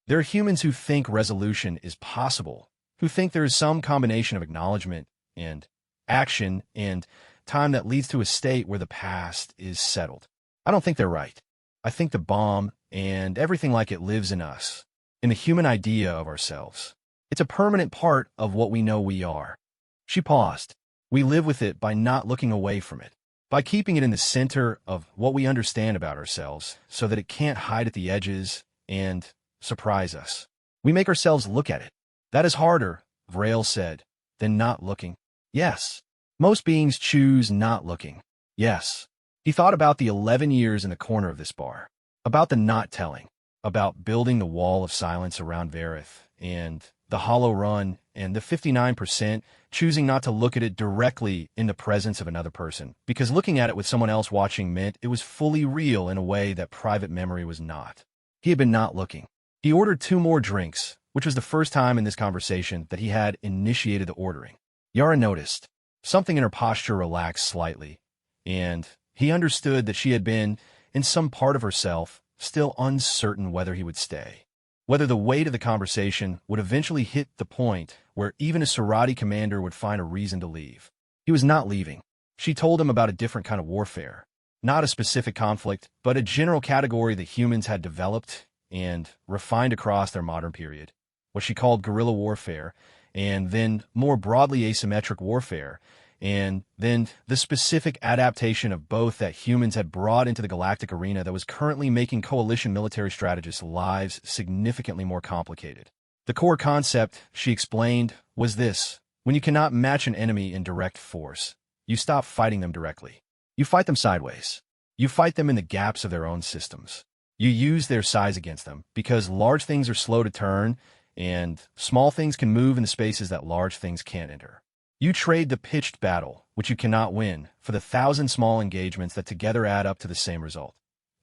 There are humans who think resolution is possible, who think there is some combination of acknowledgement and action and time that leads to a state where the past is settled. I don't think they're right. I think the bomb and everything like it lives in us, in the human idea of ourselves. It's a permanent part of what we know we are. She paused. We live with it by not looking away from it, by keeping it in the center of what we understand about ourselves so that it can't hide at the edges and surprise us. We make ourselves look at it. That is harder, Vrail said, than not looking. Yes. Most beings choose not looking. Yes. He thought about the 11 years in the corner of this bar, about the not telling, about building the wall of silence around Varith, and the hollow run, and the 59% choosing not to look at it directly in the presence of another person, because looking at it with someone else watching meant it was fully real in a way that private memory was not. He had been not looking. He ordered 2 more drinks, which was the first time in this conversation that he had initiated the ordering. Yara noticed. Something in her posture relaxed slightly, and he understood that she had been, in some part of herself, still uncertain whether he would stay, whether the weight of the conversation would eventually hit the point where even a Sarati commander would find a reason to leave. He was not leaving. She told him about a different kind of warfare, not a specific conflict, but a general category that humans had developed and refined across their modern period, what she called guerrilla warfare, and then more broadly asymmetric warfare, and then the specific adaptation of both that humans had brought into the galactic arena that was currently making coalition military strategists' lives significantly more complicated. The core concept, she explained, was this: when you cannot match an enemy in direct force, you stop fighting them directly. You fight them sideways. You fight them in the gaps of their own systems. You use their size against them, because large things are slow to turn, and small things can move in the spaces that large things can't enter. You trade the pitched battle, which you cannot win, for the 1,000 small engagements that together add up to the same result.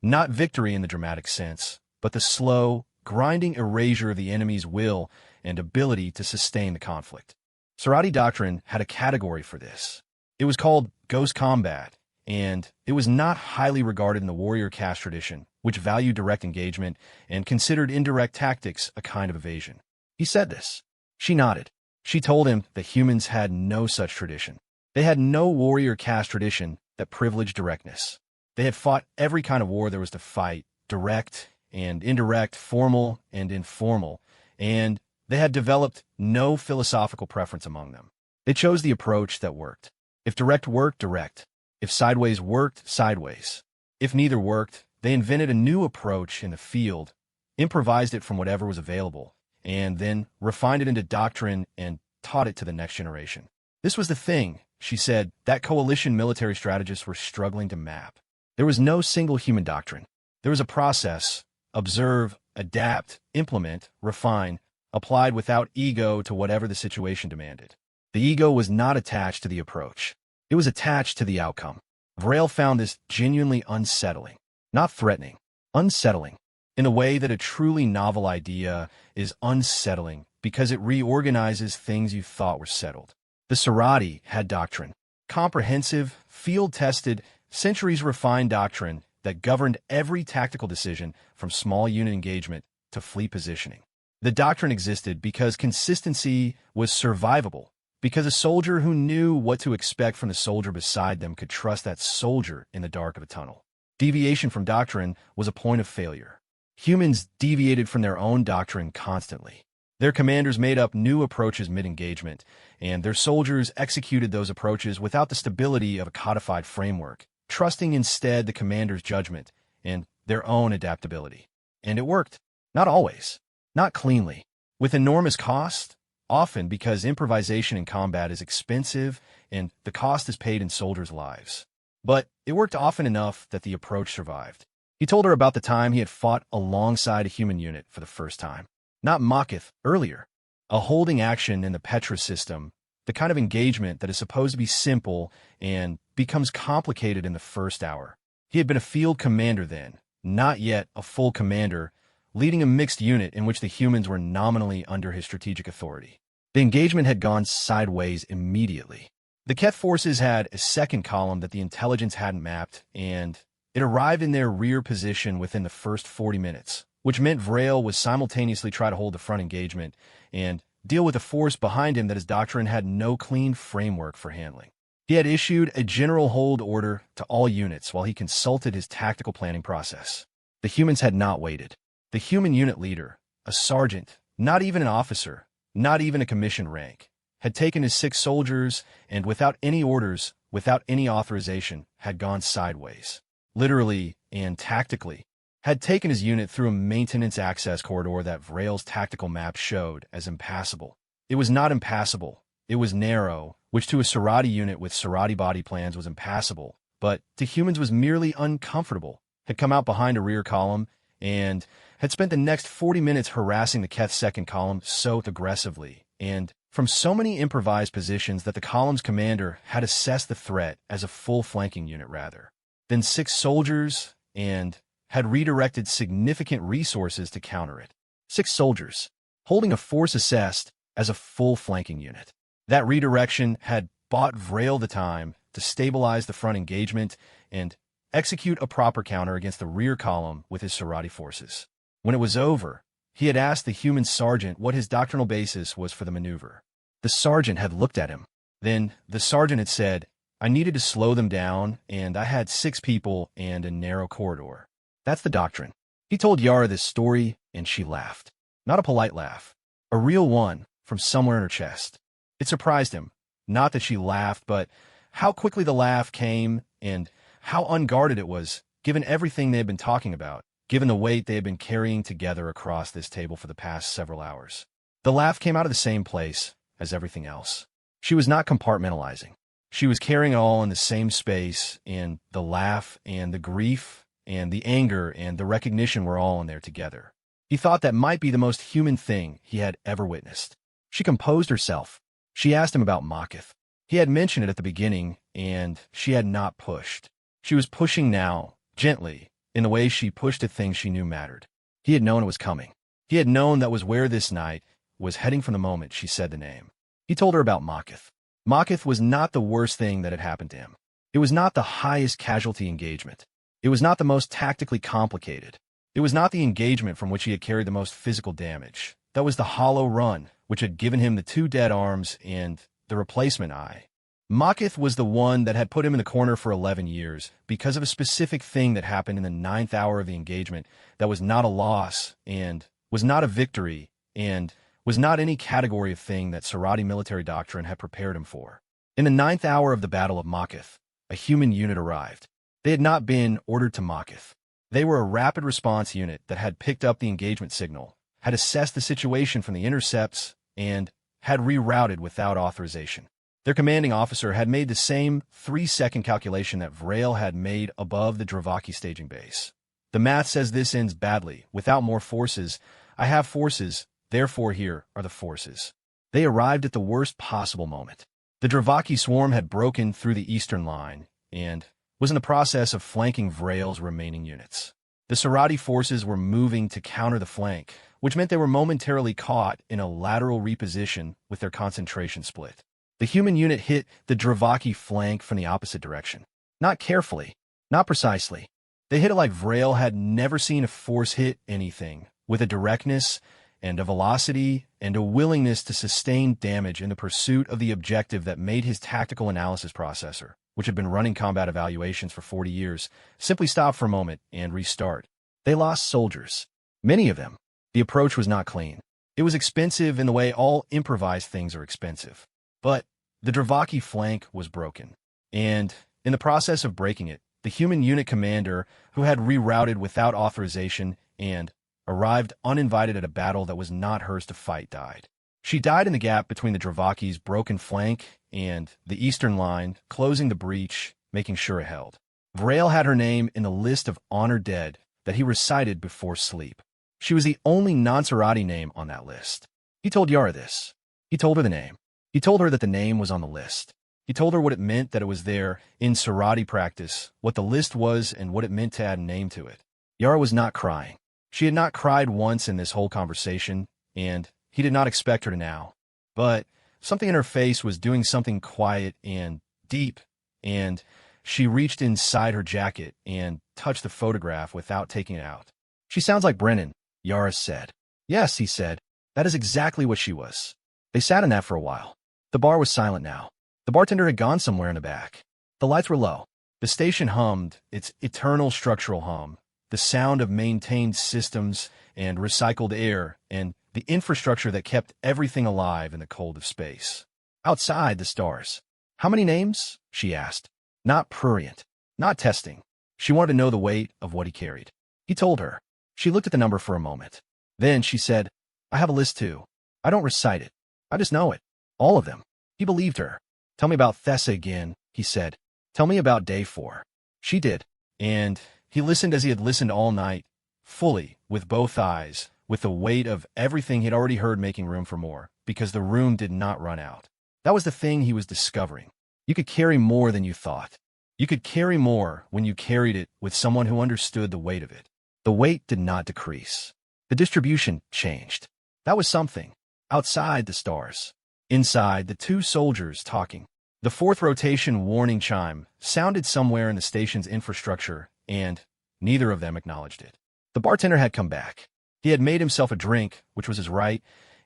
Not victory in the dramatic sense, but the slow, grinding erasure of the enemy's will and ability to sustain the conflict. Sarati doctrine had a category for this. It was called ghost combat, and it was not highly regarded in the warrior caste tradition, which valued direct engagement and considered indirect tactics a kind of evasion. He said this. She nodded. She told him that humans had no such tradition. They had no warrior caste tradition that privileged directness. They had fought every kind of war there was to fight, direct and indirect, formal and informal, and they had developed no philosophical preference among them. They chose the approach that worked. If direct worked, direct. If sideways worked, sideways. If neither worked, they invented a new approach in the field, improvised it from whatever was available, and then refined it into doctrine and taught it to the next generation. This was the thing, she said, that coalition military strategists were struggling to map. There was no single human doctrine. There was a process, observe, adapt, implement, refine, applied without ego to whatever the situation demanded. The ego was not attached to the approach. It was attached to the outcome. Vrel found this genuinely unsettling, not threatening, unsettling, in a way that a truly novel idea is unsettling because it reorganizes things you thought were settled. The Sarati had doctrine, comprehensive, field-tested, centuries-refined doctrine that governed every tactical decision from small unit engagement to fleet positioning. The doctrine existed because consistency was survivable, because a soldier who knew what to expect from the soldier beside them could trust that soldier in the dark of a tunnel. Deviation from doctrine was a point of failure. Humans deviated from their own doctrine constantly. Their commanders made up new approaches mid-engagement, and their soldiers executed those approaches without the stability of a codified framework, trusting instead the commander's judgment and their own adaptability. And it worked. Not always. Not cleanly. With enormous cost, often because improvisation in combat is expensive and the cost is paid in soldiers' lives. But it worked often enough that the approach survived. He told her about the time he had fought alongside a human unit for the first time. Not Makith, earlier. A holding action in the Petra system, the kind of engagement that is supposed to be simple and becomes complicated in the first hour. He had been a field commander then, not yet a full commander, leading a mixed unit in which the humans were nominally under his strategic authority. The engagement had gone sideways immediately. The Keth forces had a second column that the intelligence hadn't mapped, and it arrived in their rear position within the first 40 minutes, which meant Vrel was simultaneously try to hold the front engagement and deal with a force behind him that his doctrine had no clean framework for handling. He had issued a general hold order to all units while he consulted his tactical planning process. The humans had not waited. The human unit leader, a sergeant, not even an officer, not even a commissioned rank, had taken his 6 soldiers and without any orders, without any authorization, had gone sideways. Literally and tactically, had taken his unit through a maintenance access corridor that Vrel's tactical map showed as impassable. It was not impassable. It was narrow, which to a Sarati unit with Sarati body plans was impassable, but to humans was merely uncomfortable, had come out behind a rear column, and had spent the next 40 minutes harassing the Keth second column so aggressively, and from so many improvised positions that the column's commander had assessed the threat as a full flanking unit rather than 6 soldiers, and had redirected significant resources to counter it. 6 soldiers, holding a force assessed as a full flanking unit. That redirection had bought Vrel the time to stabilize the front engagement and execute a proper counter against the rear column with his Sarati forces. When it was over, he had asked the human sergeant what his doctrinal basis was for the maneuver. The sergeant had looked at him. Then the sergeant had said, I needed to slow them down, and I had 6 people and a narrow corridor. That's the doctrine. He told Yara this story, and she laughed. Not a polite laugh. A real one from somewhere in her chest. It surprised him. Not that she laughed, but how quickly the laugh came and how unguarded it was, given everything they had been talking about, given the weight they had been carrying together across this table for the past several hours. The laugh came out of the same place as everything else. She was not compartmentalizing. She was carrying it all in the same space, and the laugh and the grief and the anger and the recognition were all in there together. He thought that might be the most human thing he had ever witnessed. She composed herself. She asked him about Makith. He had mentioned it at the beginning, and she had not pushed. She was pushing now, gently, in the way she pushed at things she knew mattered. He had known it was coming. He had known that was where this night was heading from the moment she said the name. He told her about Makith. Makith was not the worst thing that had happened to him. It was not the highest casualty engagement. It was not the most tactically complicated. It was not the engagement from which he had carried the most physical damage. That was the hollow run, which had given him the 2 dead arms and the replacement eye. Makith was the one that had put him in the corner for 11 years because of a specific thing that happened in the 9th hour of the engagement that was not a loss and was not a victory and was not any category of thing that Sarati military doctrine had prepared him for. In the 9th hour of the Battle of Makith, a human unit arrived. They had not been ordered to Makith. They were a rapid response unit that had picked up the engagement signal, had assessed the situation from the intercepts, and had rerouted without authorization. Their commanding officer had made the same 3-second calculation that Vrail had made above the Dravaki staging base. The math says this ends badly. Without more forces, I have forces, therefore here are the forces. They arrived at the worst possible moment. The Dravaki swarm had broken through the eastern line and was in the process of flanking Vrail's remaining units. The Sarati forces were moving to counter the flank, which meant they were momentarily caught in a lateral reposition with their concentration split. The human unit hit the Dravaki flank from the opposite direction. Not carefully, not precisely. They hit it like Vrail had never seen a force hit anything, with a directness and a velocity and a willingness to sustain damage in the pursuit of the objective that made his tactical analysis processor, which had been running combat evaluations for 40 years, simply stop for a moment and restart. They lost soldiers. Many of them. The approach was not clean. It was expensive in the way all improvised things are expensive. But the Dravaki flank was broken, and in the process of breaking it, the human unit commander, who had rerouted without authorization and arrived uninvited at a battle that was not hers to fight, died. She died in the gap between the Dravaki's broken flank and the eastern line, closing the breach, making sure it held. Vrail had her name in the list of honored dead that he recited before sleep. She was the only non-Sarati name on that list. He told Yara this. He told her the name. He told her that the name was on the list. He told her what it meant that it was there in Sarati practice, what the list was, and what it meant to add a name to it. Yara was not crying. She had not cried once in this whole conversation, and he did not expect her to now. But something in her face was doing something quiet and deep, and she reached inside her jacket and touched the photograph without taking it out. She sounds like Brennan, Yara said. Yes, he said. That is exactly what she was. They sat in that for a while. The bar was silent now. The bartender had gone somewhere in the back. The lights were low. The station hummed, its eternal structural hum, the sound of maintained systems and recycled air and the infrastructure that kept everything alive in the cold of space. Outside, the stars. How many names? She asked. Not prurient. Not testing. She wanted to know the weight of what he carried. He told her. She looked at the number for a moment. Then she said, I have a list too. I don't recite it. I just know it. All of them. He believed her. Tell me about Thessa again, he said. Tell me about day 4. She did. And he listened as he had listened all night, fully, with both eyes, with the weight of everything he'd already heard, making room for more, because the room did not run out. That was the thing he was discovering. You could carry more than you thought. You could carry more when you carried it with someone who understood the weight of it. The weight did not decrease. The distribution changed. That was something. Outside, the stars. Inside, the 2 soldiers talking. The 4th rotation warning chime sounded somewhere in the station's infrastructure, and neither of them acknowledged it. The bartender had come back. He had made himself a drink, which was his right,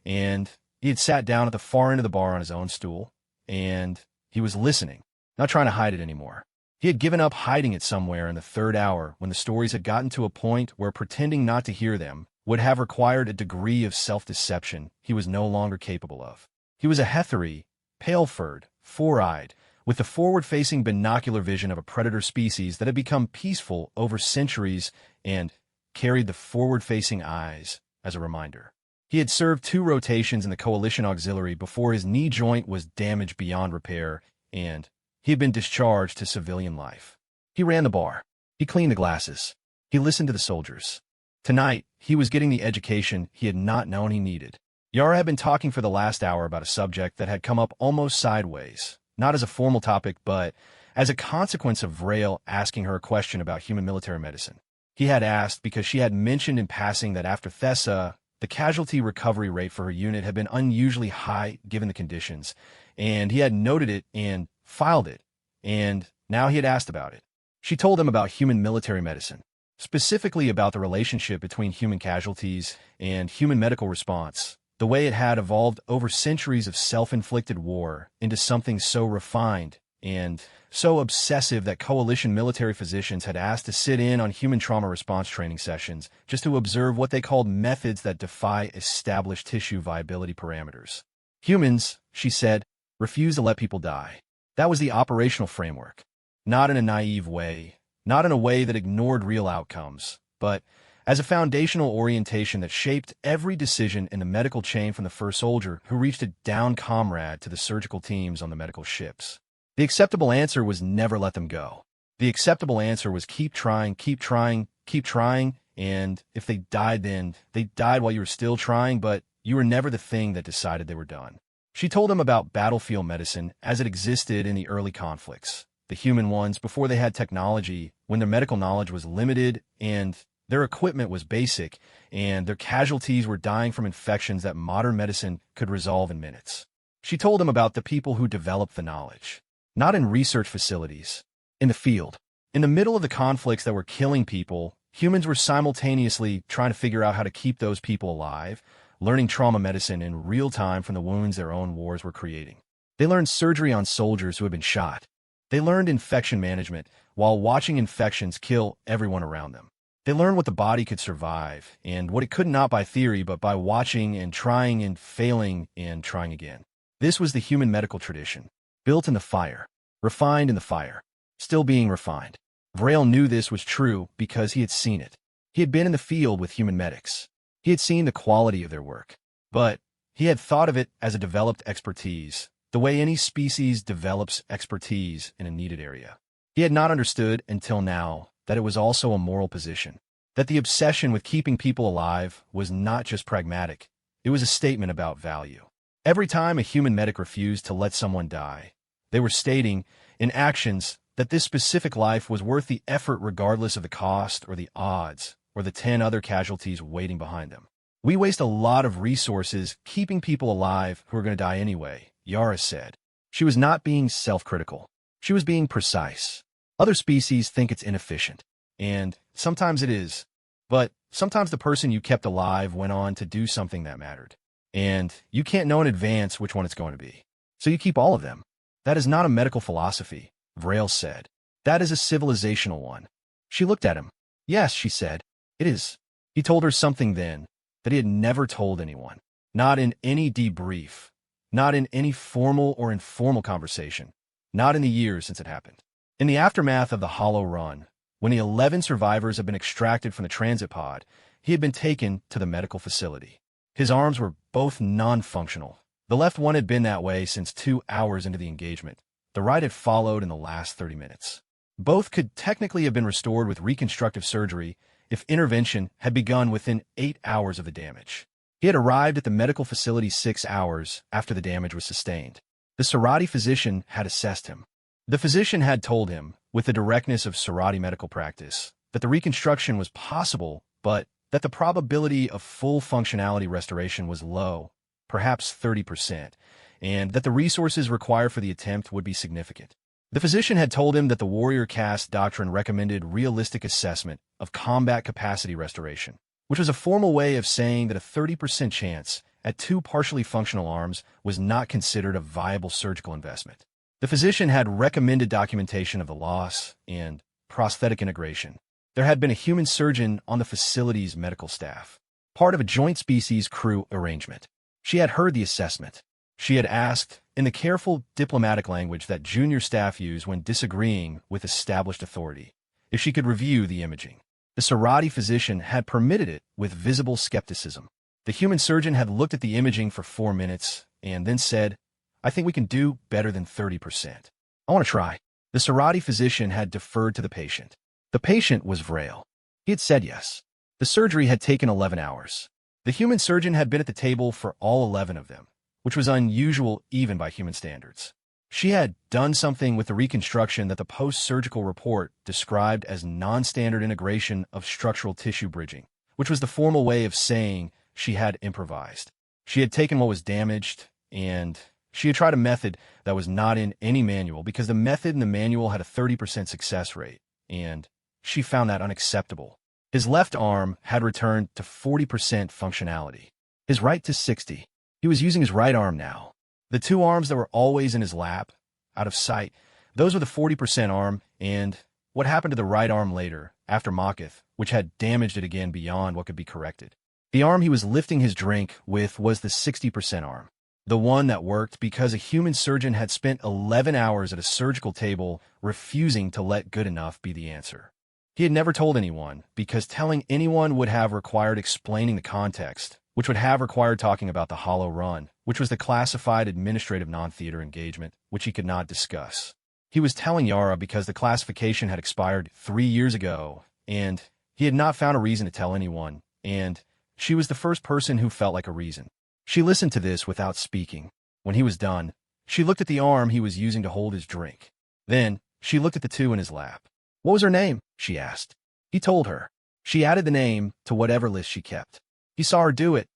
and he had sat down at the far end of the bar on his own stool, and he was listening, not trying to hide it anymore. He had given up hiding it somewhere in the 3rd hour when the stories had gotten to a point where pretending not to hear them would have required a degree of self-deception he was no longer capable of. He was a Hetheri, pale-furred, four-eyed, with the forward-facing binocular vision of a predator species that had become peaceful over centuries and carried the forward-facing eyes as a reminder. He had served 2 rotations in the Coalition Auxiliary before his knee joint was damaged beyond repair, and he had been discharged to civilian life. He ran the bar. He cleaned the glasses. He listened to the soldiers. Tonight, he was getting the education he had not known he needed. Yara had been talking for the last hour about a subject that had come up almost sideways, not as a formal topic, but as a consequence of Vrail asking her a question about human military medicine. He had asked because she had mentioned in passing that after Thessa, the casualty recovery rate for her unit had been unusually high given the conditions, and he had noted it and filed it, and now he had asked about it. She told him about human military medicine, specifically about the relationship between human casualties and human medical response, the way it had evolved over centuries of self-inflicted war into something so refined and so obsessive that coalition military physicians had asked to sit in on human trauma response training sessions just to observe what they called methods that defy established tissue viability parameters. Humans, she said, refuse to let people die. That was the operational framework. Not in a naive way, not in a way that ignored real outcomes, but as a foundational orientation that shaped every decision in the medical chain from the first soldier who reached a downed comrade to the surgical teams on the medical ships. The acceptable answer was never let them go. The acceptable answer was keep trying, keep trying, keep trying, and if they died then, they died while you were still trying, but you were never the thing that decided they were done. She told him about battlefield medicine as it existed in the early conflicts, the human ones before they had technology, when their medical knowledge was limited and their equipment was basic, and their casualties were dying from infections that modern medicine could resolve in minutes. She told him about the people who developed the knowledge. Not in research facilities, in the field. In the middle of the conflicts that were killing people, humans were simultaneously trying to figure out how to keep those people alive, learning trauma medicine in real time from the wounds their own wars were creating. They learned surgery on soldiers who had been shot. They learned infection management while watching infections kill everyone around them. They learned what the body could survive and what it could not by theory but by watching and trying and failing and trying again. This was the human medical tradition. Built in the fire, refined in the fire, still being refined. Vrail knew this was true because he had seen it. He had been in the field with human medics. He had seen the quality of their work. But he had thought of it as a developed expertise, the way any species develops expertise in a needed area. He had not understood until now that it was also a moral position, that the obsession with keeping people alive was not just pragmatic, it was a statement about value. Every time a human medic refused to let someone die, they were stating, in actions, that this specific life was worth the effort regardless of the cost or the odds or the 10 other casualties waiting behind them. We waste a lot of resources keeping people alive who are going to die anyway, Yara said. She was not being self-critical. She was being precise. Other species think it's inefficient, and sometimes it is, but sometimes the person you kept alive went on to do something that mattered, and you can't know in advance which one it's going to be. So you keep all of them. That is not a medical philosophy, Vrail said. That is a civilizational one. She looked at him. Yes, she said. It is. He told her something then that he had never told anyone. Not in any debrief. Not in any formal or informal conversation. Not in the years since it happened. In the aftermath of the Hollow Run, when the 11 survivors had been extracted from the transit pod, he had been taken to the medical facility. His arms were both non-functional. The left one had been that way since 2 hours into the engagement. The right had followed in the last 30 minutes. Both could technically have been restored with reconstructive surgery if intervention had begun within 8 hours of the damage. He had arrived at the medical facility 6 hours after the damage was sustained. The Sarati physician had assessed him. The physician had told him, with the directness of Sarati medical practice, that the reconstruction was possible, but that the probability of full functionality restoration was low, perhaps 30%, and that the resources required for the attempt would be significant. The physician had told him that the warrior caste doctrine recommended realistic assessment of combat capacity restoration, which was a formal way of saying that a 30% chance at 2 partially functional arms was not considered a viable surgical investment. The physician had recommended documentation of the loss and prosthetic integration. There had been a human surgeon on the facility's medical staff, part of a joint species crew arrangement. She had heard the assessment. She had asked, in the careful diplomatic language that junior staff use when disagreeing with established authority, if she could review the imaging. The Sarati physician had permitted it with visible skepticism. The human surgeon had looked at the imaging for 4 minutes and then said, "I think we can do better than 30%. I want to try." The Sarati physician had deferred to the patient. The patient was Vrail. He had said yes. The surgery had taken 11 hours. The human surgeon had been at the table for all 11 of them, which was unusual even by human standards. She had done something with the reconstruction that the post-surgical report described as non-standard integration of structural tissue bridging, which was the formal way of saying she had improvised. She had taken what was damaged, and she had tried a method that was not in any manual because the method in the manual had a 30% success rate, and she found that unacceptable. His left arm had returned to 40% functionality, his right to 60%. He was using his right arm now. The two arms that were always in his lap, out of sight, those were the 40% arm, and what happened to the right arm later, after Makath, which had damaged it again beyond what could be corrected. The arm he was lifting his drink with was the 60% arm, the one that worked because a human surgeon had spent 11 hours at a surgical table refusing to let good enough be the answer. He had never told anyone, because telling anyone would have required explaining the context, which would have required talking about the hollow run, which was the classified administrative non-theater engagement, which he could not discuss. He was telling Yara because the classification had expired 3 years ago, and he had not found a reason to tell anyone, and she was the first person who felt like a reason. She listened to this without speaking. When he was done, she looked at the arm he was using to hold his drink. Then, she looked at the two in his lap. "What was her name?" she asked. He told her. She added the name to whatever list she kept. He saw her do it.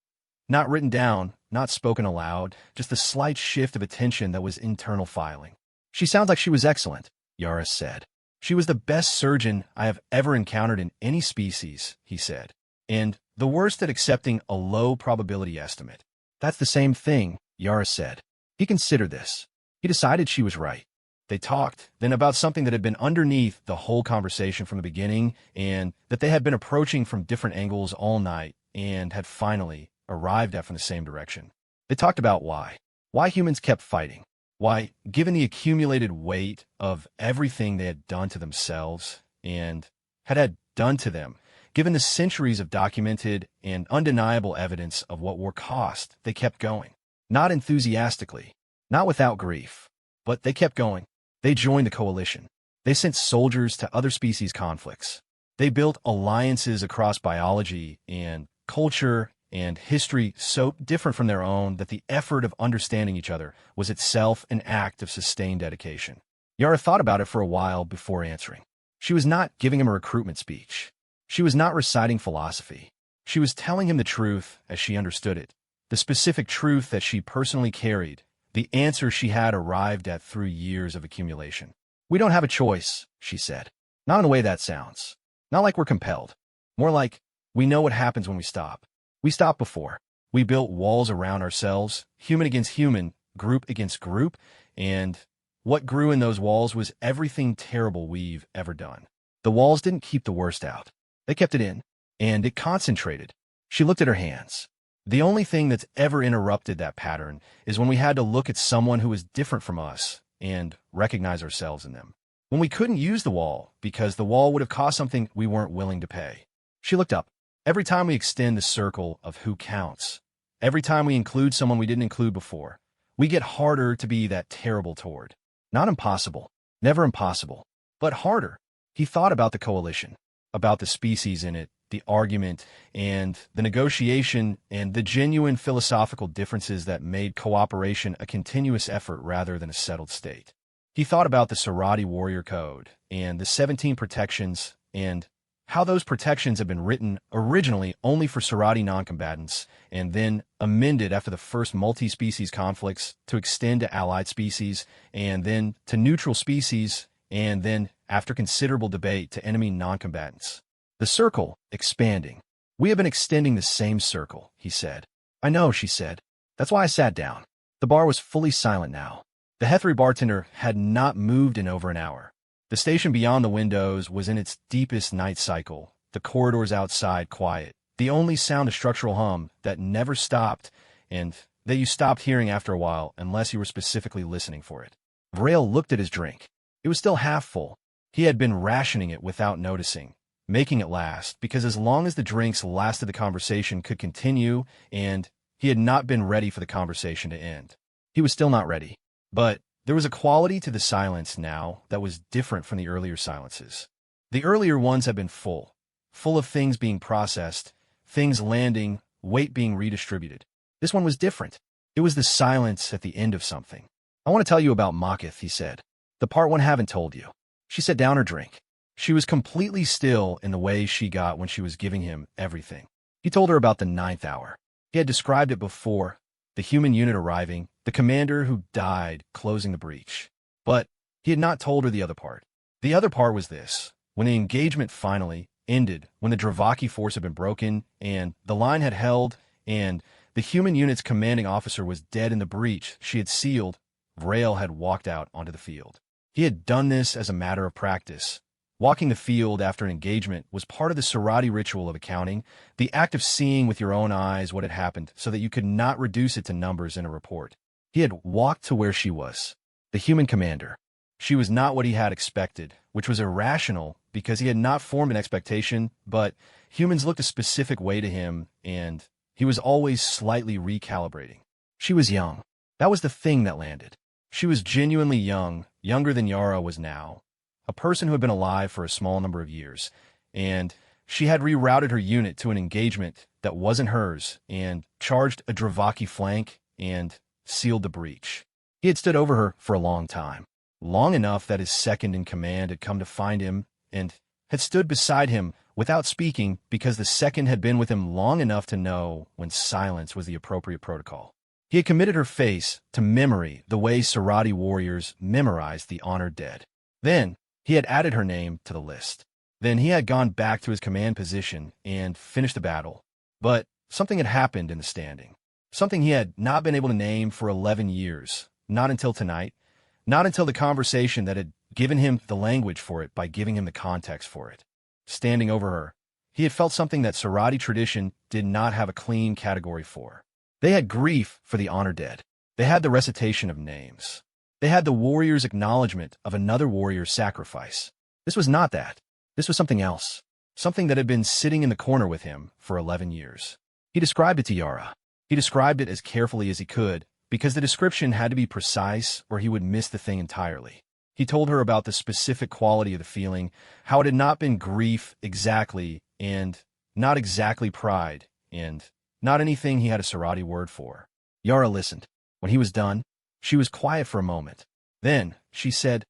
Not written down, not spoken aloud, just a slight shift of attention that was internal filing. "She sounds like she was excellent," Yara said. "She was the best surgeon I have ever encountered in any species," he said. "And the worst at accepting a low probability estimate." "That's the same thing," Yara said. He considered this. He decided she was right. They talked, then about something that had been underneath the whole conversation from the beginning, and that they had been approaching from different angles all night, and had finally arrived at from the same direction. They talked about why humans kept fighting, why, given the accumulated weight of everything they had done to themselves and had done to them, given the centuries of documented and undeniable evidence of what war cost, they kept going. Not enthusiastically, not without grief, but they kept going. They joined the coalition. They sent soldiers to other species conflicts. They built alliances across biology and culture and history so different from their own that the effort of understanding each other was itself an act of sustained dedication. Yara thought about it for a while before answering. She was not giving him a recruitment speech. She was not reciting philosophy. She was telling him the truth as she understood it, the specific truth that she personally carried, the answer she had arrived at through years of accumulation. "We don't have a choice," she said. "Not in a way that sounds. Not like we're compelled. More like we know what happens when we stop. We stopped before. We built walls around ourselves, human against human, group against group, and what grew in those walls was everything terrible we've ever done. The walls didn't keep the worst out. They kept it in, and it concentrated." She looked at her hands. "The only thing that's ever interrupted that pattern is when we had to look at someone who was different from us and recognize ourselves in them. When we couldn't use the wall because the wall would have cost something we weren't willing to pay." She looked up. "Every time we extend the circle of who counts, every time we include someone we didn't include before, we get harder to be that terrible toward. Not impossible, never impossible, but harder." He thought about the coalition, about the species in it, the argument, and the negotiation, and the genuine philosophical differences that made cooperation a continuous effort rather than a settled state. He thought about the Sarati warrior code, and the 17 protections, and how those protections had been written originally only for Sarati non-combatants, and then amended after the first multi-species conflicts to extend to allied species, and then to neutral species, and then, after considerable debate, to enemy non-combatants. The circle, expanding. "We have been extending the same circle," he said. "I know," she said. "That's why I sat down." The bar was fully silent now. The HFY bartender had not moved in over an hour. The station beyond the windows was in its deepest night cycle, the corridors outside quiet, the only sound a structural hum that never stopped and that you stopped hearing after a while unless you were specifically listening for it. Vrail looked at his drink. It was still half full. He had been rationing it without noticing, making it last, because as long as the drinks lasted, the conversation could continue, and he had not been ready for the conversation to end. He was still not ready. But there was a quality to the silence now that was different from the earlier silences. The earlier ones had been full. full of things being processed, things landing, weight being redistributed. This one was different. It was the silence at the end of something. I want to tell you about Makith, he said. The part one haven't told you. She set down her drink. She was completely still in the way she got when she was giving him everything. He told her about the 9th hour. He had described it before, the human unit arriving, the commander who died closing the breach. But he had not told her the other part. The other part was this. When the engagement finally ended, when the Dravaki force had been broken, and the line had held, and the human unit's commanding officer was dead in the breach she had sealed, Vrail had walked out onto the field. He had done this as a matter of practice. Walking the field after an engagement was part of the Sarati ritual of accounting, the act of seeing with your own eyes what had happened so that you could not reduce it to numbers in a report. He had walked to where she was, the human commander. She was not what he had expected, which was irrational because he had not formed an expectation, but humans looked a specific way to him, and he was always slightly recalibrating. She was young. That was the thing that landed. She was genuinely young, younger than Yara was now. A person who had been alive for a small number of years, and she had rerouted her unit to an engagement that wasn't hers and charged a Dravaki flank and sealed the breach. He had stood over her for a long time, long enough that his second in command had come to find him and had stood beside him without speaking because the second had been with him long enough to know when silence was the appropriate protocol. He had committed her face to memory the way Sarati warriors memorized the honored dead. Then, he had added her name to the list. Then he had gone back to his command position and finished the battle. But something had happened in the standing. Something he had not been able to name for 11 years. Not until tonight. Not until the conversation that had given him the language for it by giving him the context for it. Standing over her, he had felt something that Sarati tradition did not have a clean category for. They had grief for the honored dead. They had the recitation of names. They had the warrior's acknowledgement of another warrior's sacrifice. This was not that. This was something else. Something that had been sitting in the corner with him for 11 years. He described it to Yara. He described it as carefully as he could, because the description had to be precise or he would miss the thing entirely. He told her about the specific quality of the feeling, how it had not been grief exactly, and not exactly pride, and not anything he had a Sarati word for. Yara listened. When he was done, she was quiet for a moment. Then, she said,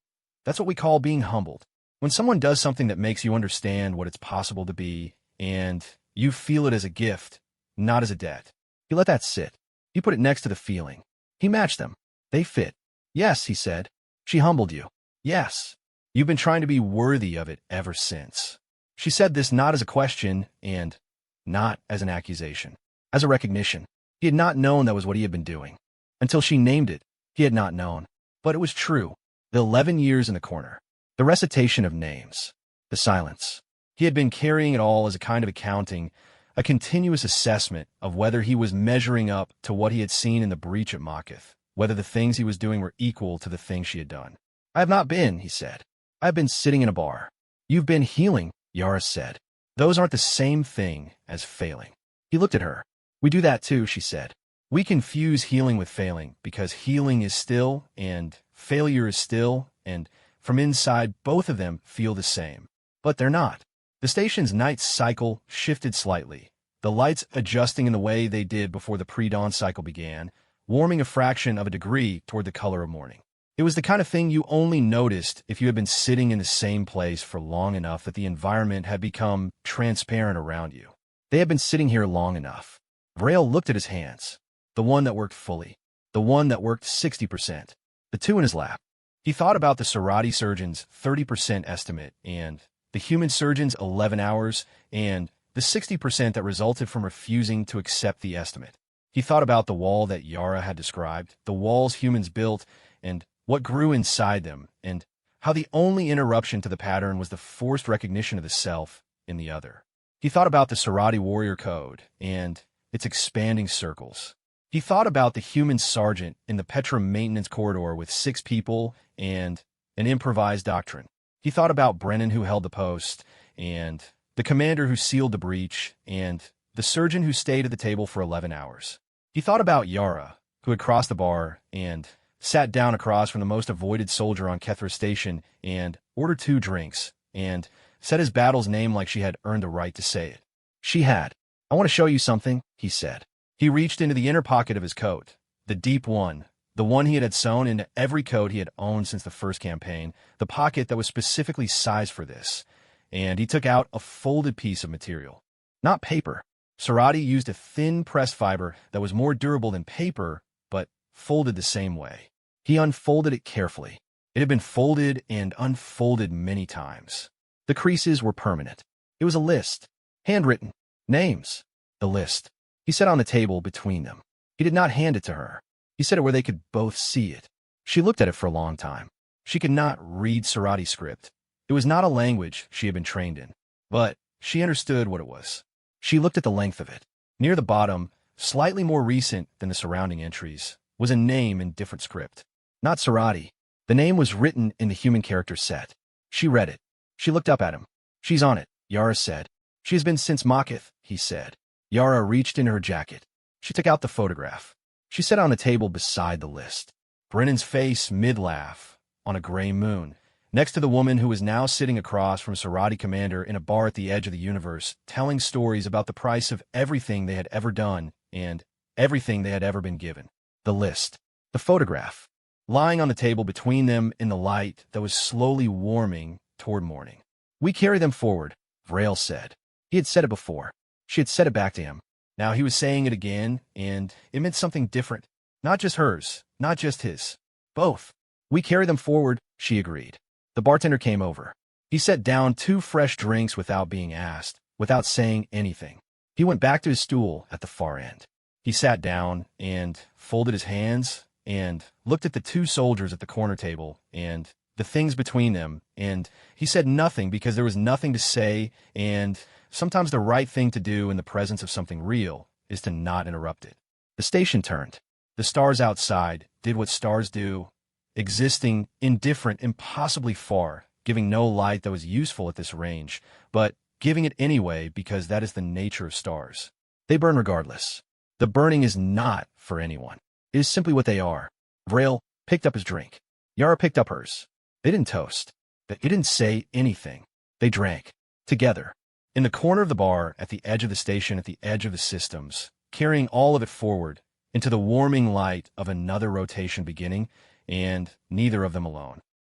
"That's what we call being humbled. When someone does something that makes you understand what it's possible to be, and you feel it as a gift, not as a debt." He let that sit. He put it next to the feeling. He matched them. They fit. "Yes," he said. "She humbled you. Yes. You've been trying to be worthy of it ever since." She said this not as a question and not as an accusation, as a recognition. He had not known that was what he had been doing. Until she named it, he had not known. But it was true. The 11 years in the corner. The recitation of names. The silence. He had been carrying it all as a kind of accounting, a continuous assessment of whether he was measuring up to what he had seen in the breach at Makith, whether the things he was doing were equal to the things she had done. "I have not been," he said. "I have been sitting in a bar." "You've been healing," Yara said. "Those aren't the same thing as failing." He looked at her. "We do that too," she said. "We confuse healing with failing because healing is still and failure is still, and from inside both of them feel the same. But they're not." The station's night cycle shifted slightly, the lights adjusting in the way they did before the pre-dawn cycle began, warming a fraction of a degree toward the color of morning. It was the kind of thing you only noticed if you had been sitting in the same place for long enough that the environment had become transparent around you. They had been sitting here long enough. Vrail looked at his hands. The one that worked fully. The one that worked 60%. The two in his lap. He thought about the Sarati surgeon's 30% estimate and the human surgeon's 11 hours and the 60% that resulted from refusing to accept the estimate. He thought about the wall that Yara had described, the walls humans built, and what grew inside them, and how the only interruption to the pattern was the forced recognition of the self in the other. He thought about the Sarati warrior code and its expanding circles. He thought about the human sergeant in the Petra maintenance corridor with 6 people and an improvised doctrine. He thought about Brennan who held the post, and the commander who sealed the breach, and the surgeon who stayed at the table for 11 hours. He thought about Yara, who had crossed the bar and sat down across from the most avoided soldier on Kethra Station and ordered 2 drinks, and said his battle's name like she had earned the right to say it. She had. "I want to show you something," he said. He reached into the inner pocket of his coat, the deep one, the one he had sewn into every coat he had owned since the first campaign, the pocket that was specifically sized for this, and he took out a folded piece of material. Not paper. Sarati used a thin pressed fiber that was more durable than paper, but folded the same way. He unfolded it carefully. It had been folded and unfolded many times. The creases were permanent. It was a list. Handwritten. Names. The list. He set on the table between them. He did not hand it to her. He set it where they could both see it. She looked at it for a long time. She could not read Sarati's script. It was not a language she had been trained in, but she understood what it was. She looked at the length of it. Near the bottom, slightly more recent than the surrounding entries, was a name in different script. Not Sarati. The name was written in the human character set. She read it. She looked up at him. "She's on it," Yara said. "She has been since Makith," he said. Yara reached into her jacket. She took out the photograph. She sat on the table beside the list. Brennan's face mid-laugh, on a gray moon, next to the woman who was now sitting across from Sarati Commander in a bar at the edge of the universe, telling stories about the price of everything they had ever done and everything they had ever been given. The list. The photograph. Lying on the table between them in the light that was slowly warming toward morning. "We carry them forward," Vrail said. He had said it before. She had said it back to him. Now he was saying it again, and it meant something different. Not just hers, not just his. Both. "We carry them forward," she agreed. The bartender came over. He set down 2 fresh drinks without being asked, without saying anything. He went back to his stool at the far end. He sat down and folded his hands and looked at the 2 soldiers at the corner table and the things between them, and he said nothing because there was nothing to say, and sometimes the right thing to do in the presence of something real is to not interrupt it. The station turned. The stars outside did what stars do, existing indifferent, impossibly far, giving no light that was useful at this range, but giving it anyway because that is the nature of stars. They burn regardless. The burning is not for anyone. It is simply what they are. Vrail picked up his drink. Yara picked up hers. They didn't toast. They didn't say anything. They drank. Together. In the corner of the bar, at the edge of the station, at the edge of the systems, carrying all of it forward into the warming light of another rotation beginning, and neither of them alone.